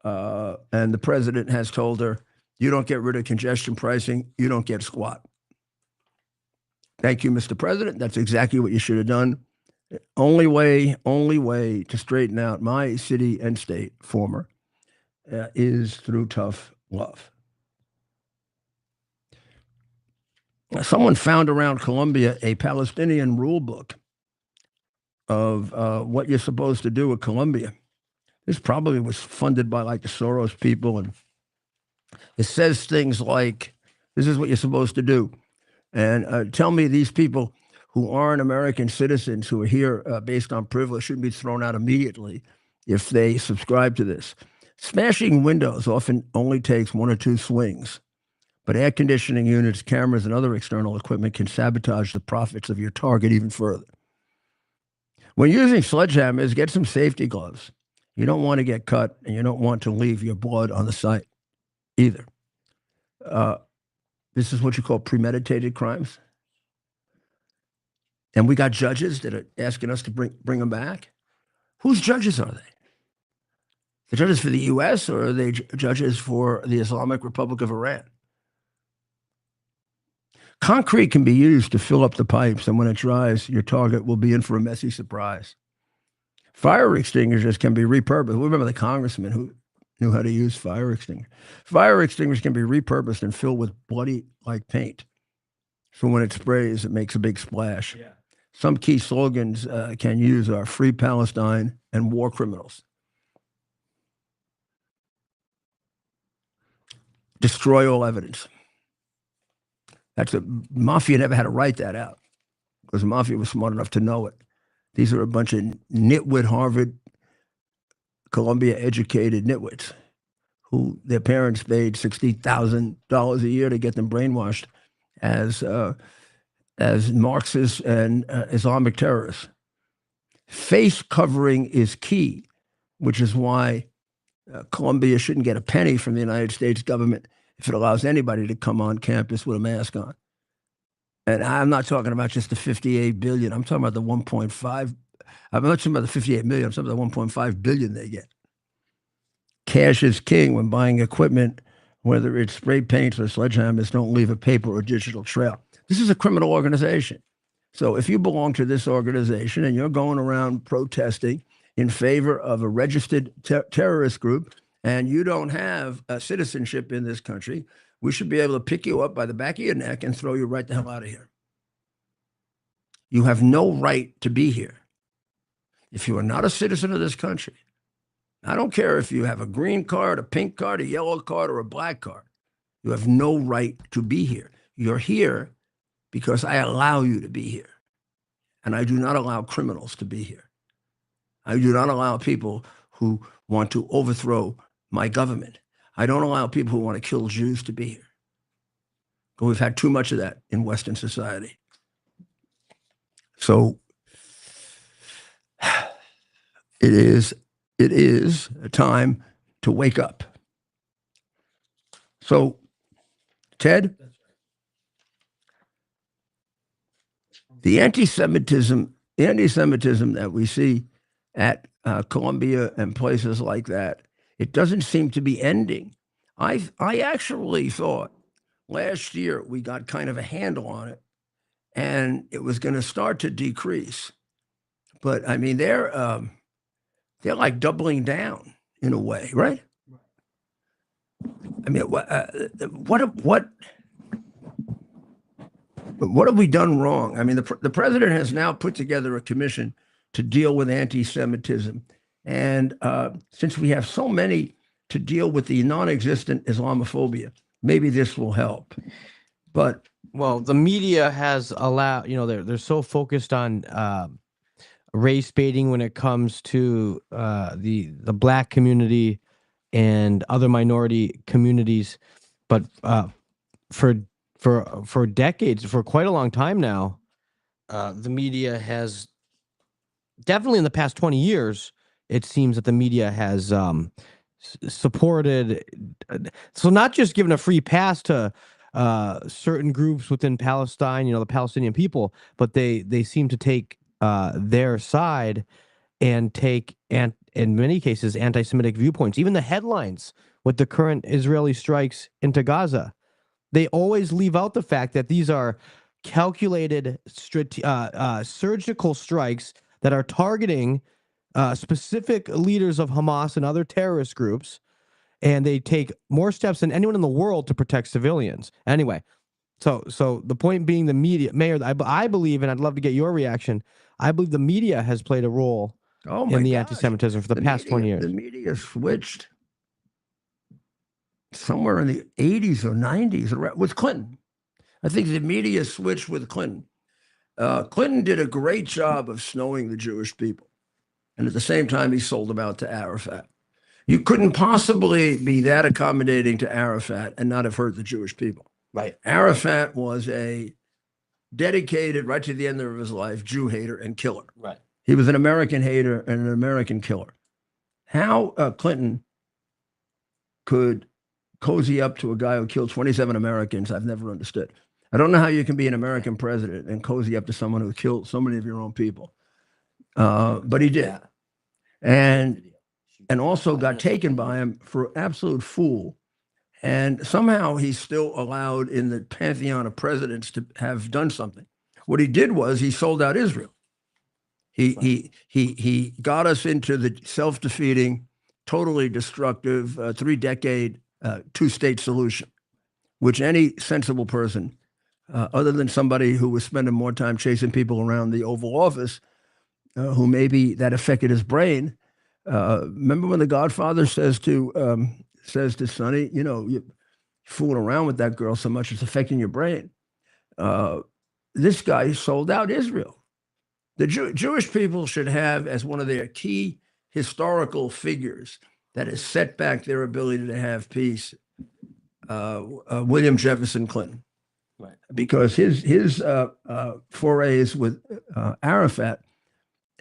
And the president has told her You don't get rid of congestion pricing. You don't get squat. Thank you, Mr. President. That's exactly what you should have done. Only way to straighten out my city and state, former, is through tough love. Someone found around Colombia a Palestinian rule book of what you're supposed to do with Colombia. This probably was funded by like the Soros people. And it says things like, this is what you're supposed to do. And tell me these people who aren't American citizens who are here based on privilege shouldn't be thrown out immediately if they subscribe to this. Smashing windows often only takes 1 or 2 swings, but air conditioning units, cameras, and other external equipment can sabotage the profits of your target even further. When using sledgehammers, get some safety gloves. You don't want to get cut, and you don't want to leave your blood on the site either. This is what you call premeditated crimes. And we got judges that are asking us to bring them back. Whose judges are they? The judges for the U.S. or are they judges for the Islamic Republic of Iran? Concrete can be used to fill up the pipes, and when it dries, your target will be in for a messy surprise. Fire extinguishers can be repurposed. We remember the congressman who knew how to use fire extinguishers. Fire extinguishers can be repurposed and filled with bloody like paint. So when it sprays, it makes a big splash. Yeah. Some key slogans can use are Free Palestine and War Criminals. Destroy all evidence. Mafia never had to write that out because the mafia was smart enough to know it. These are a bunch of nitwit Harvard, Columbia educated nitwits who their parents paid $60,000 a year to get them brainwashed as Marxists and Islamic terrorists. Face covering is key, which is why Columbia shouldn't get a penny from the United States government if it allows anybody to come on campus with a mask on. And I'm not talking about just the $58 billion. I'm talking about the 1.5. I'm not talking about the 58 million. I'm talking about the 1.5 billion they get. Cash is king when buying equipment, whether it's spray paints or sledgehammers. Don't leave a paper or digital trail. This is a criminal organization. So if you belong to this organization and you're going around protesting in favor of a registered terrorist group and you don't have a citizenship in this country, we should be able to pick you up by the back of your neck and throw you right the hell out of here. You have no right to be here. If you are not a citizen of this country, I don't care if you have a green card, a pink card, a yellow card, or a black card. You have no right to be here. You're here because I allow you to be here. And I do not allow criminals to be here. I do not allow people who want to overthrow my government. I don't allow people who want to kill Jews to be here. But we've had too much of that in Western society. So it is a time to wake up. So, Ted, the anti-Semitism that we see at Columbia and places like that, it doesn't seem to be ending. I actually thought last year we got kind of a handle on it, and it was going to start to decrease. But I mean, they're like doubling down in a way, right? I mean, what have we done wrong? I mean, the president has now put together a commission to deal with anti-Semitism. And since we have so many to deal with the non-existent Islamophobia, maybe this will help. But well, the media has allowed, they're so focused on race baiting when it comes to the Black community and other minority communities, but for decades, for quite a long time now, the media has definitely in the past 20 years, it seems that the media has supported, so not just given a free pass to certain groups within Palestine, the Palestinian people, but they seem to take their side and take, and in many cases, anti-Semitic viewpoints. Even the headlines with the current Israeli strikes into Gaza. They always leave out the fact that these are calculated surgical strikes that are targeting specific leaders of Hamas and other terrorist groups, and they take more steps than anyone in the world to protect civilians. Anyway, so the point being, the media, Mayor, I believe, and I'd love to get your reaction, I believe the media has played a role in the anti-Semitism for the past 20 years. The media switched somewhere in the 80s or 90s with Clinton. I think the media switched with Clinton. Clinton did a great job of snowing the Jewish people. And at the same time, he sold them out to Arafat. You couldn't possibly be that accommodating to Arafat and not have hurt the Jewish people. Right. Arafat was a dedicated, right to the end of his life, Jew hater and killer. Right. He was an American hater and an American killer. How Clinton could cozy up to a guy who killed 27 Americans, I've never understood. I don't know how you can be an American president and cozy up to someone who killed so many of your own people. But he did. And also got taken by him for an absolute fool. And somehow he's still allowed in the pantheon of presidents to have done something. What he did was he sold out Israel. He got us into the self-defeating, totally destructive, 3-decade two-state solution, which any sensible person, other than somebody who was spending more time chasing people around the Oval Office, who maybe that affected his brain. Remember when the Godfather says to Sonny, you know, you're fooling around with that girl so much, it's affecting your brain. This guy sold out Israel. The Jewish people should have as one of their key historical figures that has set back their ability to have peace, William Jefferson Clinton. Right. Because his forays with Arafat,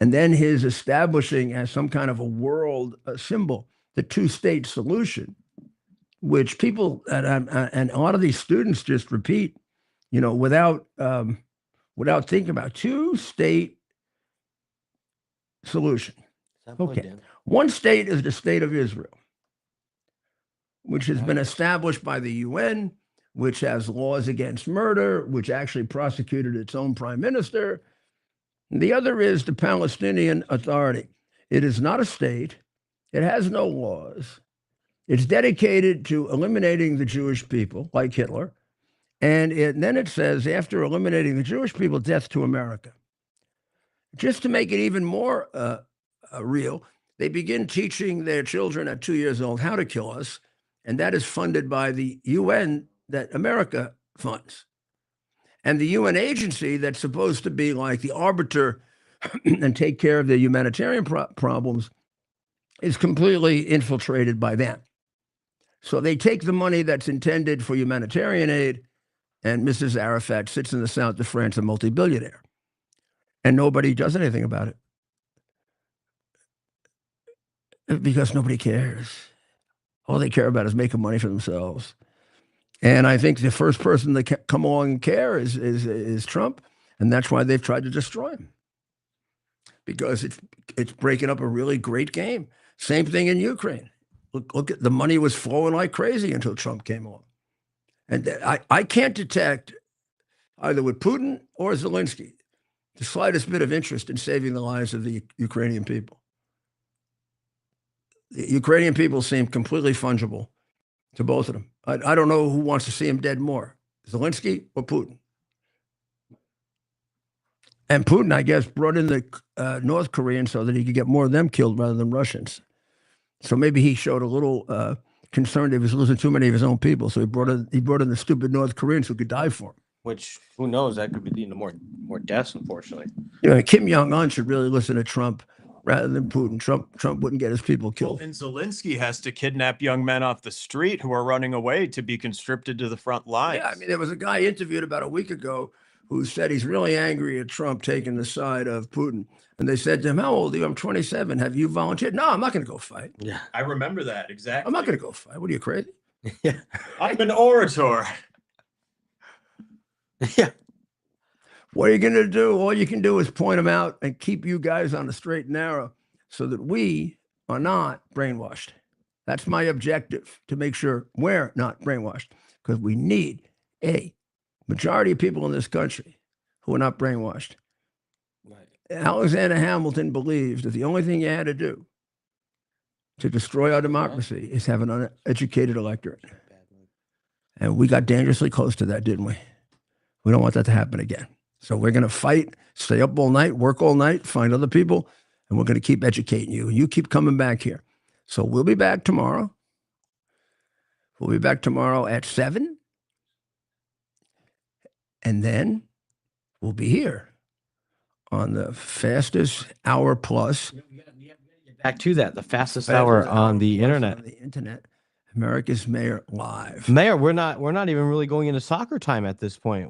and then his establishing as some kind of a world symbol, the two-state solution, which people and a lot of these students just repeat, you know, without thinking about two-state solution. Okay, one state is the state of Israel, which has been established by the UN, which has laws against murder, which actually prosecuted its own prime minister. The other is the Palestinian Authority. It is not a state. It has no laws. It's dedicated to eliminating the Jewish people, like Hitler. And then it says, after eliminating the Jewish people, death to America. Just to make it even more real, they begin teaching their children at 2 years old how to kill us. And that is funded by the UN that America funds. And the UN agency that's supposed to be like the arbiter and take care of the humanitarian problems is completely infiltrated by them. So they take the money that's intended for humanitarian aid, and Mrs. Arafat sits in the south of France, a multi-billionaire, and nobody does anything about it because nobody cares. All they care about is making money for themselves. And I think the first person that come along and care is Trump, and that's why they've tried to destroy him, because it's breaking up a really great game. Same thing in Ukraine. Look at the money was flowing like crazy until Trump came along, and I can't detect either with Putin or Zelensky the slightest bit of interest in saving the lives of the Ukrainian people. The Ukrainian people seem completely fungible to both of them. I don't know who wants to see him dead more, Zelensky or Putin. And Putin, I guess, brought in the North Koreans so that he could get more of them killed rather than Russians. So maybe he showed a little concern that he was losing too many of his own people. So he brought in the stupid North Koreans who could die for him. Which, who knows, that could be leading to more deaths, unfortunately. You know, Kim Jong-un should really listen to Trump rather than Putin. Trump wouldn't get his people killed. Well, and Zelensky has to kidnap young men off the street who are running away to be conscripted to the front lines. Yeah, I mean, there was a guy interviewed about a week ago who said he's really angry at Trump taking the side of Putin. And they said to him, how old are you? I'm 27. Have you volunteered? No, I'm not going to go fight. Yeah, I remember that, exactly. I'm not going to go fight. What are you, crazy? yeah, I'm an orator. yeah. What are you going to do? All you can do is point them out and keep you guys on the straight and narrow so that we are not brainwashed. That's my objective, to make sure we're not brainwashed, because we need a majority of people in this country who are not brainwashed. Right. Alexander Hamilton believed that the only thing you had to do to destroy our democracy is have an uneducated electorate. And we got dangerously close to that, didn't we? We don't want that to happen again. So we're going to fight, stay up all night, work all night, find other people, and we're going to keep educating you. You keep coming back here. So we'll be back tomorrow. We'll be back tomorrow at 7. And then we'll be here on the fastest hour plus. Back to that, the fastest hour on the internet. On the internet. America's Mayor Live. Mayor, we're not even really going into soccer time at this point.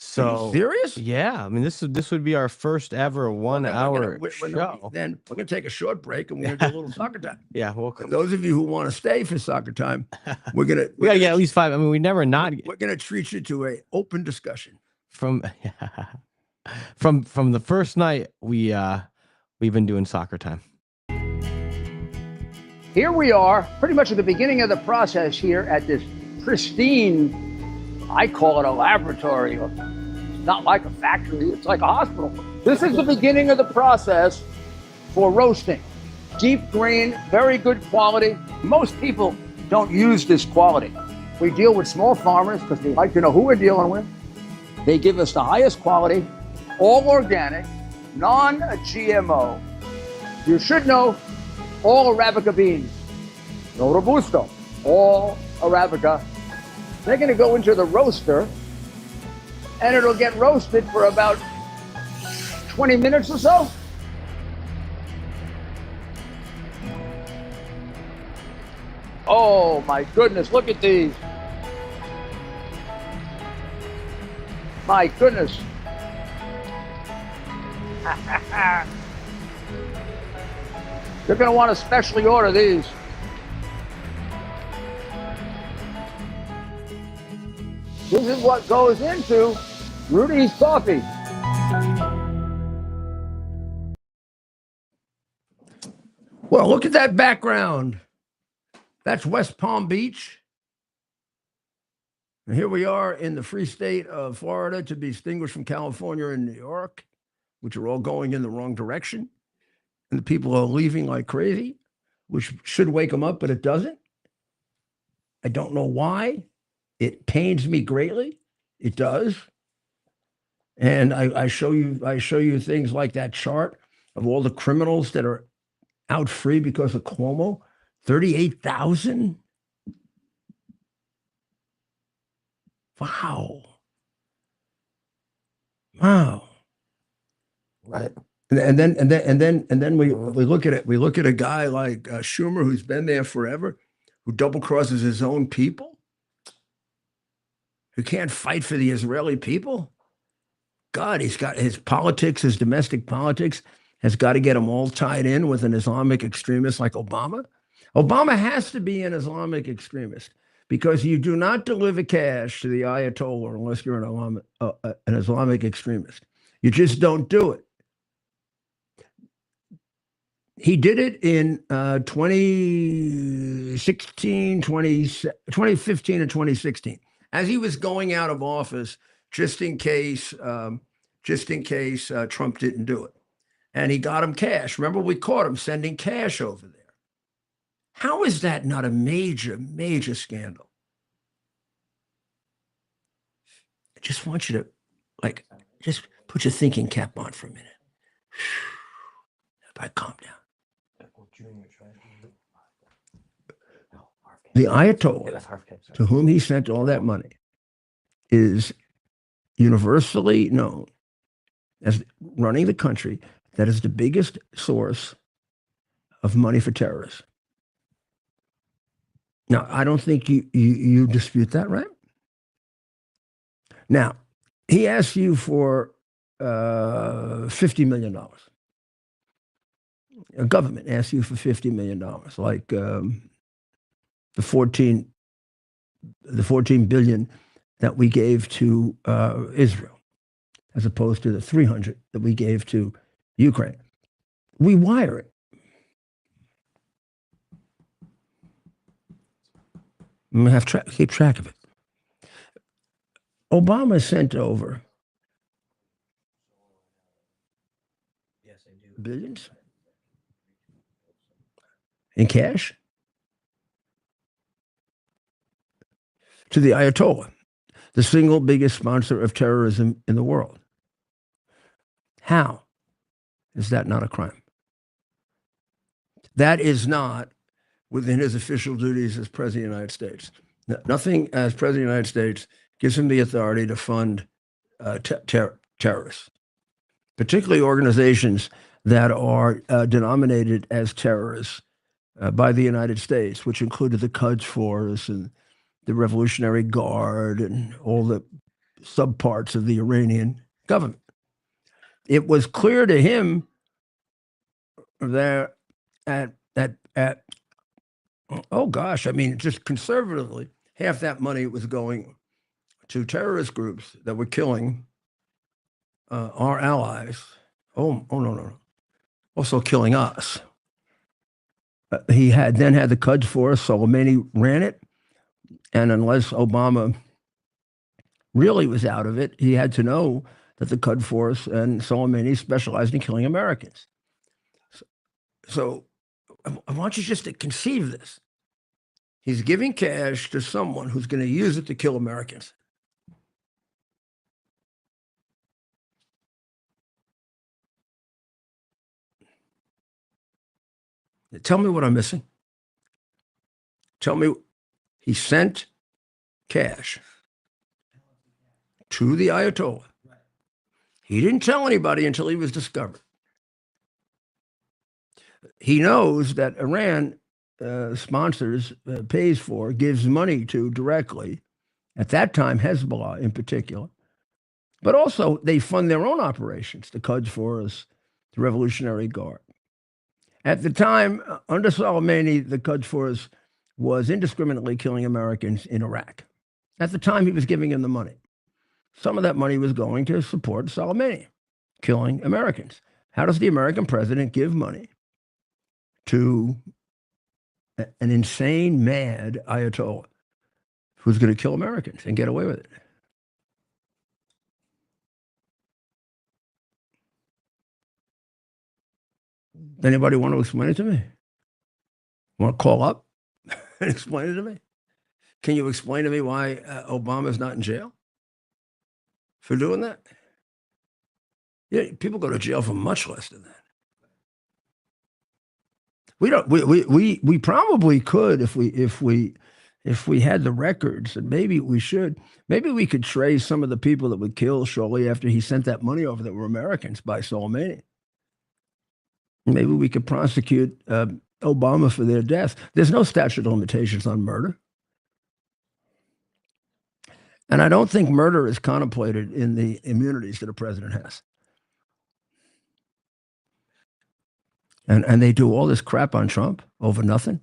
So are you serious? Yeah, I mean this would be our first ever 1 hour show. Then we're gonna take a short break and we're gonna do a little soccer time. Yeah, well, those of you who want to stay for soccer time, we gotta get at least 5. I mean, we never not. We're gonna treat you to an open discussion from the first night we've been doing soccer time. Here we are, pretty much at the beginning of the process here at this pristine, I call it a laboratory. It's not like a factory, it's like a hospital. This is the beginning of the process for roasting. Deep grain, very good quality. Most people don't use this quality. We deal with small farmers because we like to know who we're dealing with. They give us the highest quality, all organic, non-GMO. You should know all Arabica beans, no Robusto, all Arabica. They're going to go into the roaster, and it'll get roasted for about 20 minutes or so. Oh my goodness, look at these. My goodness. You're going to want to specially order these. This is what goes into Rudy's coffee. Well, look at that background. That's West Palm Beach. And here we are in the free state of Florida, to be distinguished from California and New York, which are all going in the wrong direction. And the people are leaving like crazy, which should wake them up, but it doesn't. I don't know why. It pains me greatly. It does. And I show you things like that chart of all the criminals that are out free because of Cuomo. 38,000. Wow. Right. And then we look at it. We look at a guy like Schumer, who's been there forever, who double crosses his own people, who can't fight for the Israeli people. God, he's got his politics, his domestic politics, has got to get him all tied in with an Islamic extremist like Obama. Obama has to be an Islamic extremist, because you do not deliver cash to the Ayatollah unless you're an Islamic extremist. You just don't do it. He did it in 2015 and 2016, as he was going out of office, just in case Trump didn't do it. And he got him cash. Remember, we caught him sending cash over there. How is that not a major, major scandal? I just want you to, just put your thinking cap on for a minute. Everybody calm down. The Ayatollah, to whom he sent all that money, is universally known as running the country that is the biggest source of money for terrorists. Now, I don't think you dispute that, right? Now, he asked you for $50 million. A government asks you for $50 million, like the 14 billion that we gave to Israel, as opposed to the 300 that we gave to Ukraine. We wire it. I'm going to keep track of it. Obama sent over billions in cash to the Ayatollah, the single biggest sponsor of terrorism in the world. How is that not a crime? That is not within his official duties as President of the United States. Nothing as President of the United States gives him the authority to fund terrorists, particularly organizations that are denominated as terrorists by the United States, which included the Quds Force and the Revolutionary Guard and all the subparts of the Iranian government. It was clear to him that oh gosh, I mean, just conservatively, half that money was going to terrorist groups that were killing our allies. Oh no. Also killing us. He then had the Quds Force. Soleimani ran it. And unless Obama really was out of it, he had to know that the Quds Force and Soleimani specialized in killing Americans. So I want you just to conceive this. He's giving cash to someone who's going to use it to kill Americans. Tell me what I'm missing. Tell me he sent cash to the Ayatollah. He didn't tell anybody until he was discovered. He knows that Iran sponsors, pays for, gives money to directly, at that time, Hezbollah in particular. But also, they fund their own operations, the Quds Force, the Revolutionary Guard. At the time, under Soleimani, the Quds Force was indiscriminately killing Americans in Iraq. At the time, he was giving them the money. Some of that money was going to support Soleimani, killing Americans. How does the American president give money to an insane, mad Ayatollah who's going to kill Americans and get away with it? Anybody want to explain it to me? Want to call up and explain it to me? Can you explain to me why Obama's not in jail for doing that? Yeah, people go to jail for much less than that. We don't. We probably could if we had the records, and maybe we should. Maybe we could trace some of the people that were killed shortly after he sent that money over that were Americans by Soleimani. Maybe we could prosecute Obama for their deaths. There's no statute of limitations on murder. And I don't think murder is contemplated in the immunities that a president has. And they do all this crap on Trump over nothing.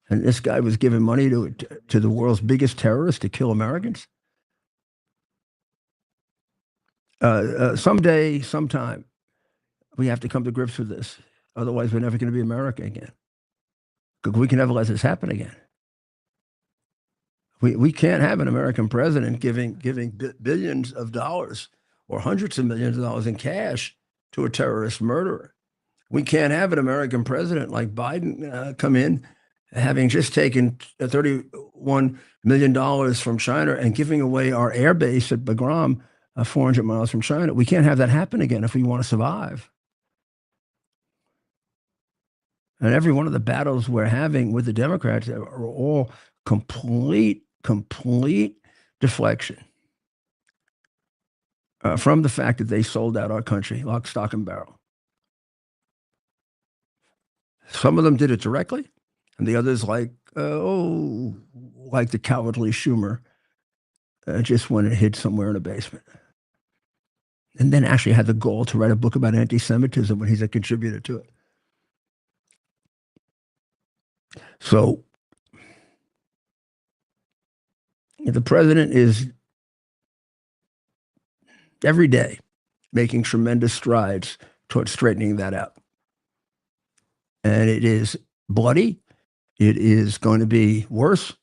And this guy was giving money to the world's biggest terrorist to kill Americans. Someday, sometime, we have to come to grips with this. Otherwise, we're never going to be America again. Because we can never let this happen again. We can't have an American president giving billions of dollars or hundreds of millions of dollars in cash to a terrorist murderer. We can't have an American president like Biden come in, having just taken $31 million from China and giving away our air base at Bagram, 400 miles from China. We can't have that happen again if we want to survive. And every one of the battles we're having with the Democrats are all complete deflection from the fact that they sold out our country, lock, stock, and barrel. Some of them did it directly, and the others, like the cowardly Schumer, just went and hid somewhere in a basement. And then actually had the goal to write a book about anti-Semitism when he's a contributor to it. So the president is every day making tremendous strides towards straightening that out. And it is bloody. It is going to be worse.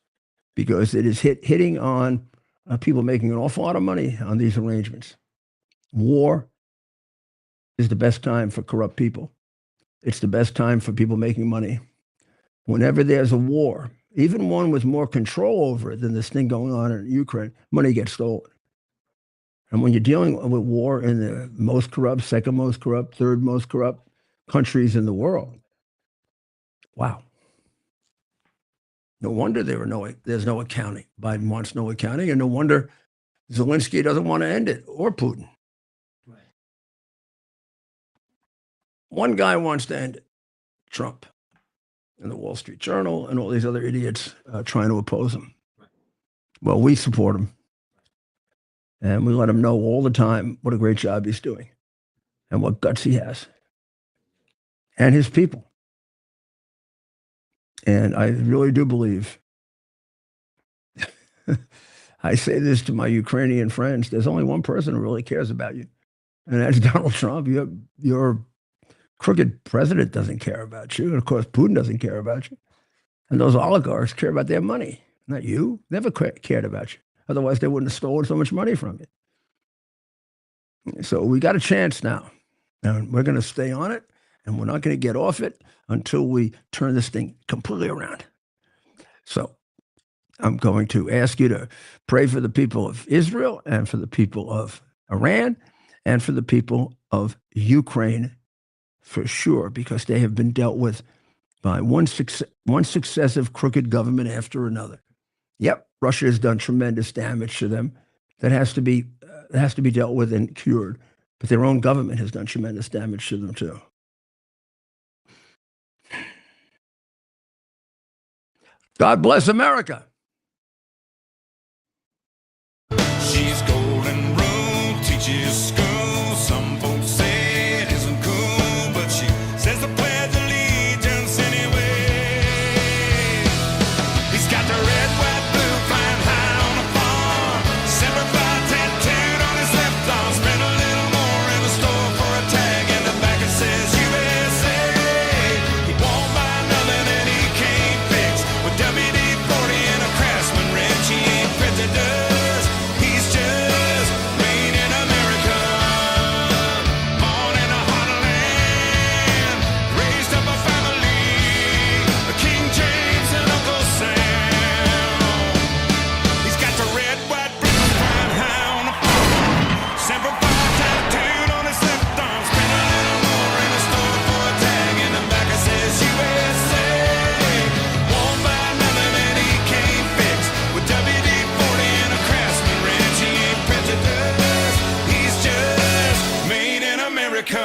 because it is hitting on people making an awful lot of money on these arrangements. War is the best time for corrupt people. It's the best time for people making money. Whenever there's a war, even one with more control over it than this thing going on in Ukraine, money gets stolen. And when you're dealing with war in the most corrupt, second most corrupt, third most corrupt countries in the world, wow. No wonder there's no accounting. Biden wants no accounting, and no wonder Zelensky doesn't want to end it, or Putin. Right. One guy wants to end it, Trump, and the Wall Street Journal, and all these other idiots trying to oppose him. Right. Well, we support him. And we let him know all the time what a great job he's doing and what guts he has and his people. And I really do believe, I say this to my Ukrainian friends, there's only one person who really cares about you, and that's Donald Trump. Your crooked president doesn't care about you. And of course, Putin doesn't care about you. And those oligarchs care about their money, not you. Never cared about you. Otherwise, they wouldn't have stolen so much money from you. So we got a chance now. And we're going to stay on it, and we're not going to get off it until we turn this thing completely around. So I'm going to ask you to pray for the people of Israel and for the people of Iran and for the people of Ukraine for sure, because they have been dealt with by one successive crooked government after another. Yep, Russia has done tremendous damage to them. That has to be dealt with and cured. But their own government has done tremendous damage to them too. God bless America. She's golden rule, teaches school. Some folks say it isn't cool, but she says the pledge of allegiance anyway. He's got the red, white, blue flying high on a farm. Semper Fi tattooed on his left arm. Spent a little more in the store for a tag, and the back it says USA. He won't buy nothing that he can't fix. With WD-40 and a Craftsman wrench, he ain't prejudiced. He's just made in America. Born in a heartland, raised up a family, King James and Uncle Sam. He's got the red, white, blue flying high on the farm. Semper Fi tattooed on his left arm. Spent a little more in the store for a tag, and the back it says USA. Won't buy nothing that he can't fix. With WD-40 and a Craftsman wrench, he ain't prejudiced. He's just made in America.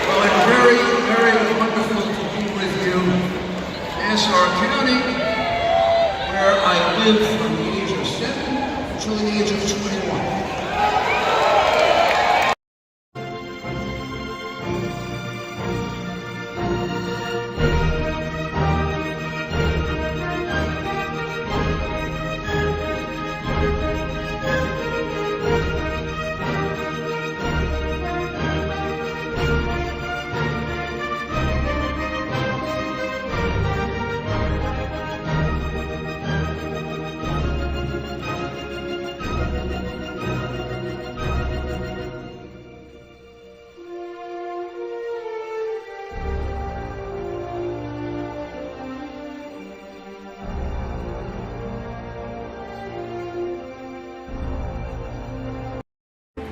Well, it's very, very wonderful to be with you in Nassau County, where I lived from the age of 7 until the age of 21.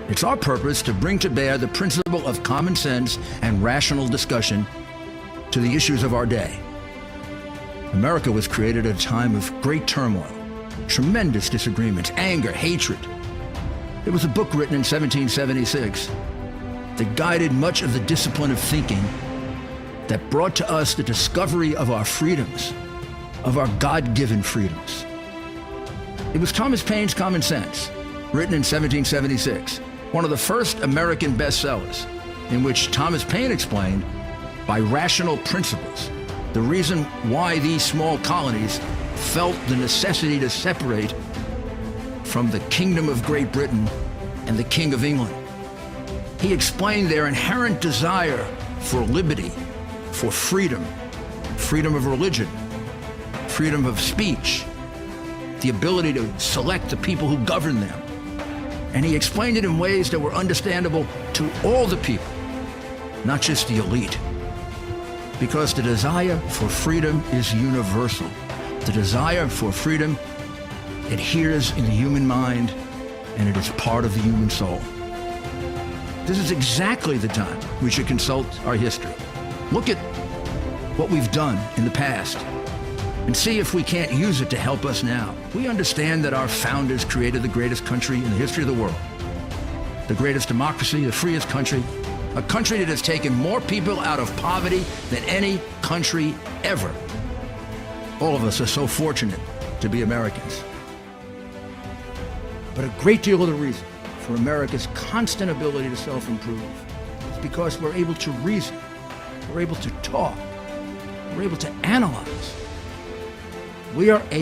It's our purpose to bring to bear the principle of common sense and rational discussion to the issues of our day. America was created at a time of great turmoil, tremendous disagreements, anger, hatred. There was a book written in 1776 that guided much of the discipline of thinking that brought to us the discovery of our freedoms, of our God-given freedoms. It was Thomas Paine's Common Sense, written in 1776, one of the first American bestsellers, in which Thomas Paine explained, by rational principles, the reason why these small colonies felt the necessity to separate from the Kingdom of Great Britain and the King of England. He explained their inherent desire for liberty, for freedom, freedom of religion, freedom of speech, the ability to select the people who govern them. And he explained it in ways that were understandable to all the people, not just the elite. Because the desire for freedom is universal. The desire for freedom adheres in the human mind, and it is part of the human soul. This is exactly the time we should consult our history. Look at what we've done in the past and see if we can't use it to help us now. We understand that our founders created the greatest country in the history of the world, the greatest democracy, the freest country, a country that has taken more people out of poverty than any country ever. All of us are so fortunate to be Americans. But a great deal of the reason for America's constant ability to self-improve is because we're able to reason, we're able to talk, we're able to analyze. We are able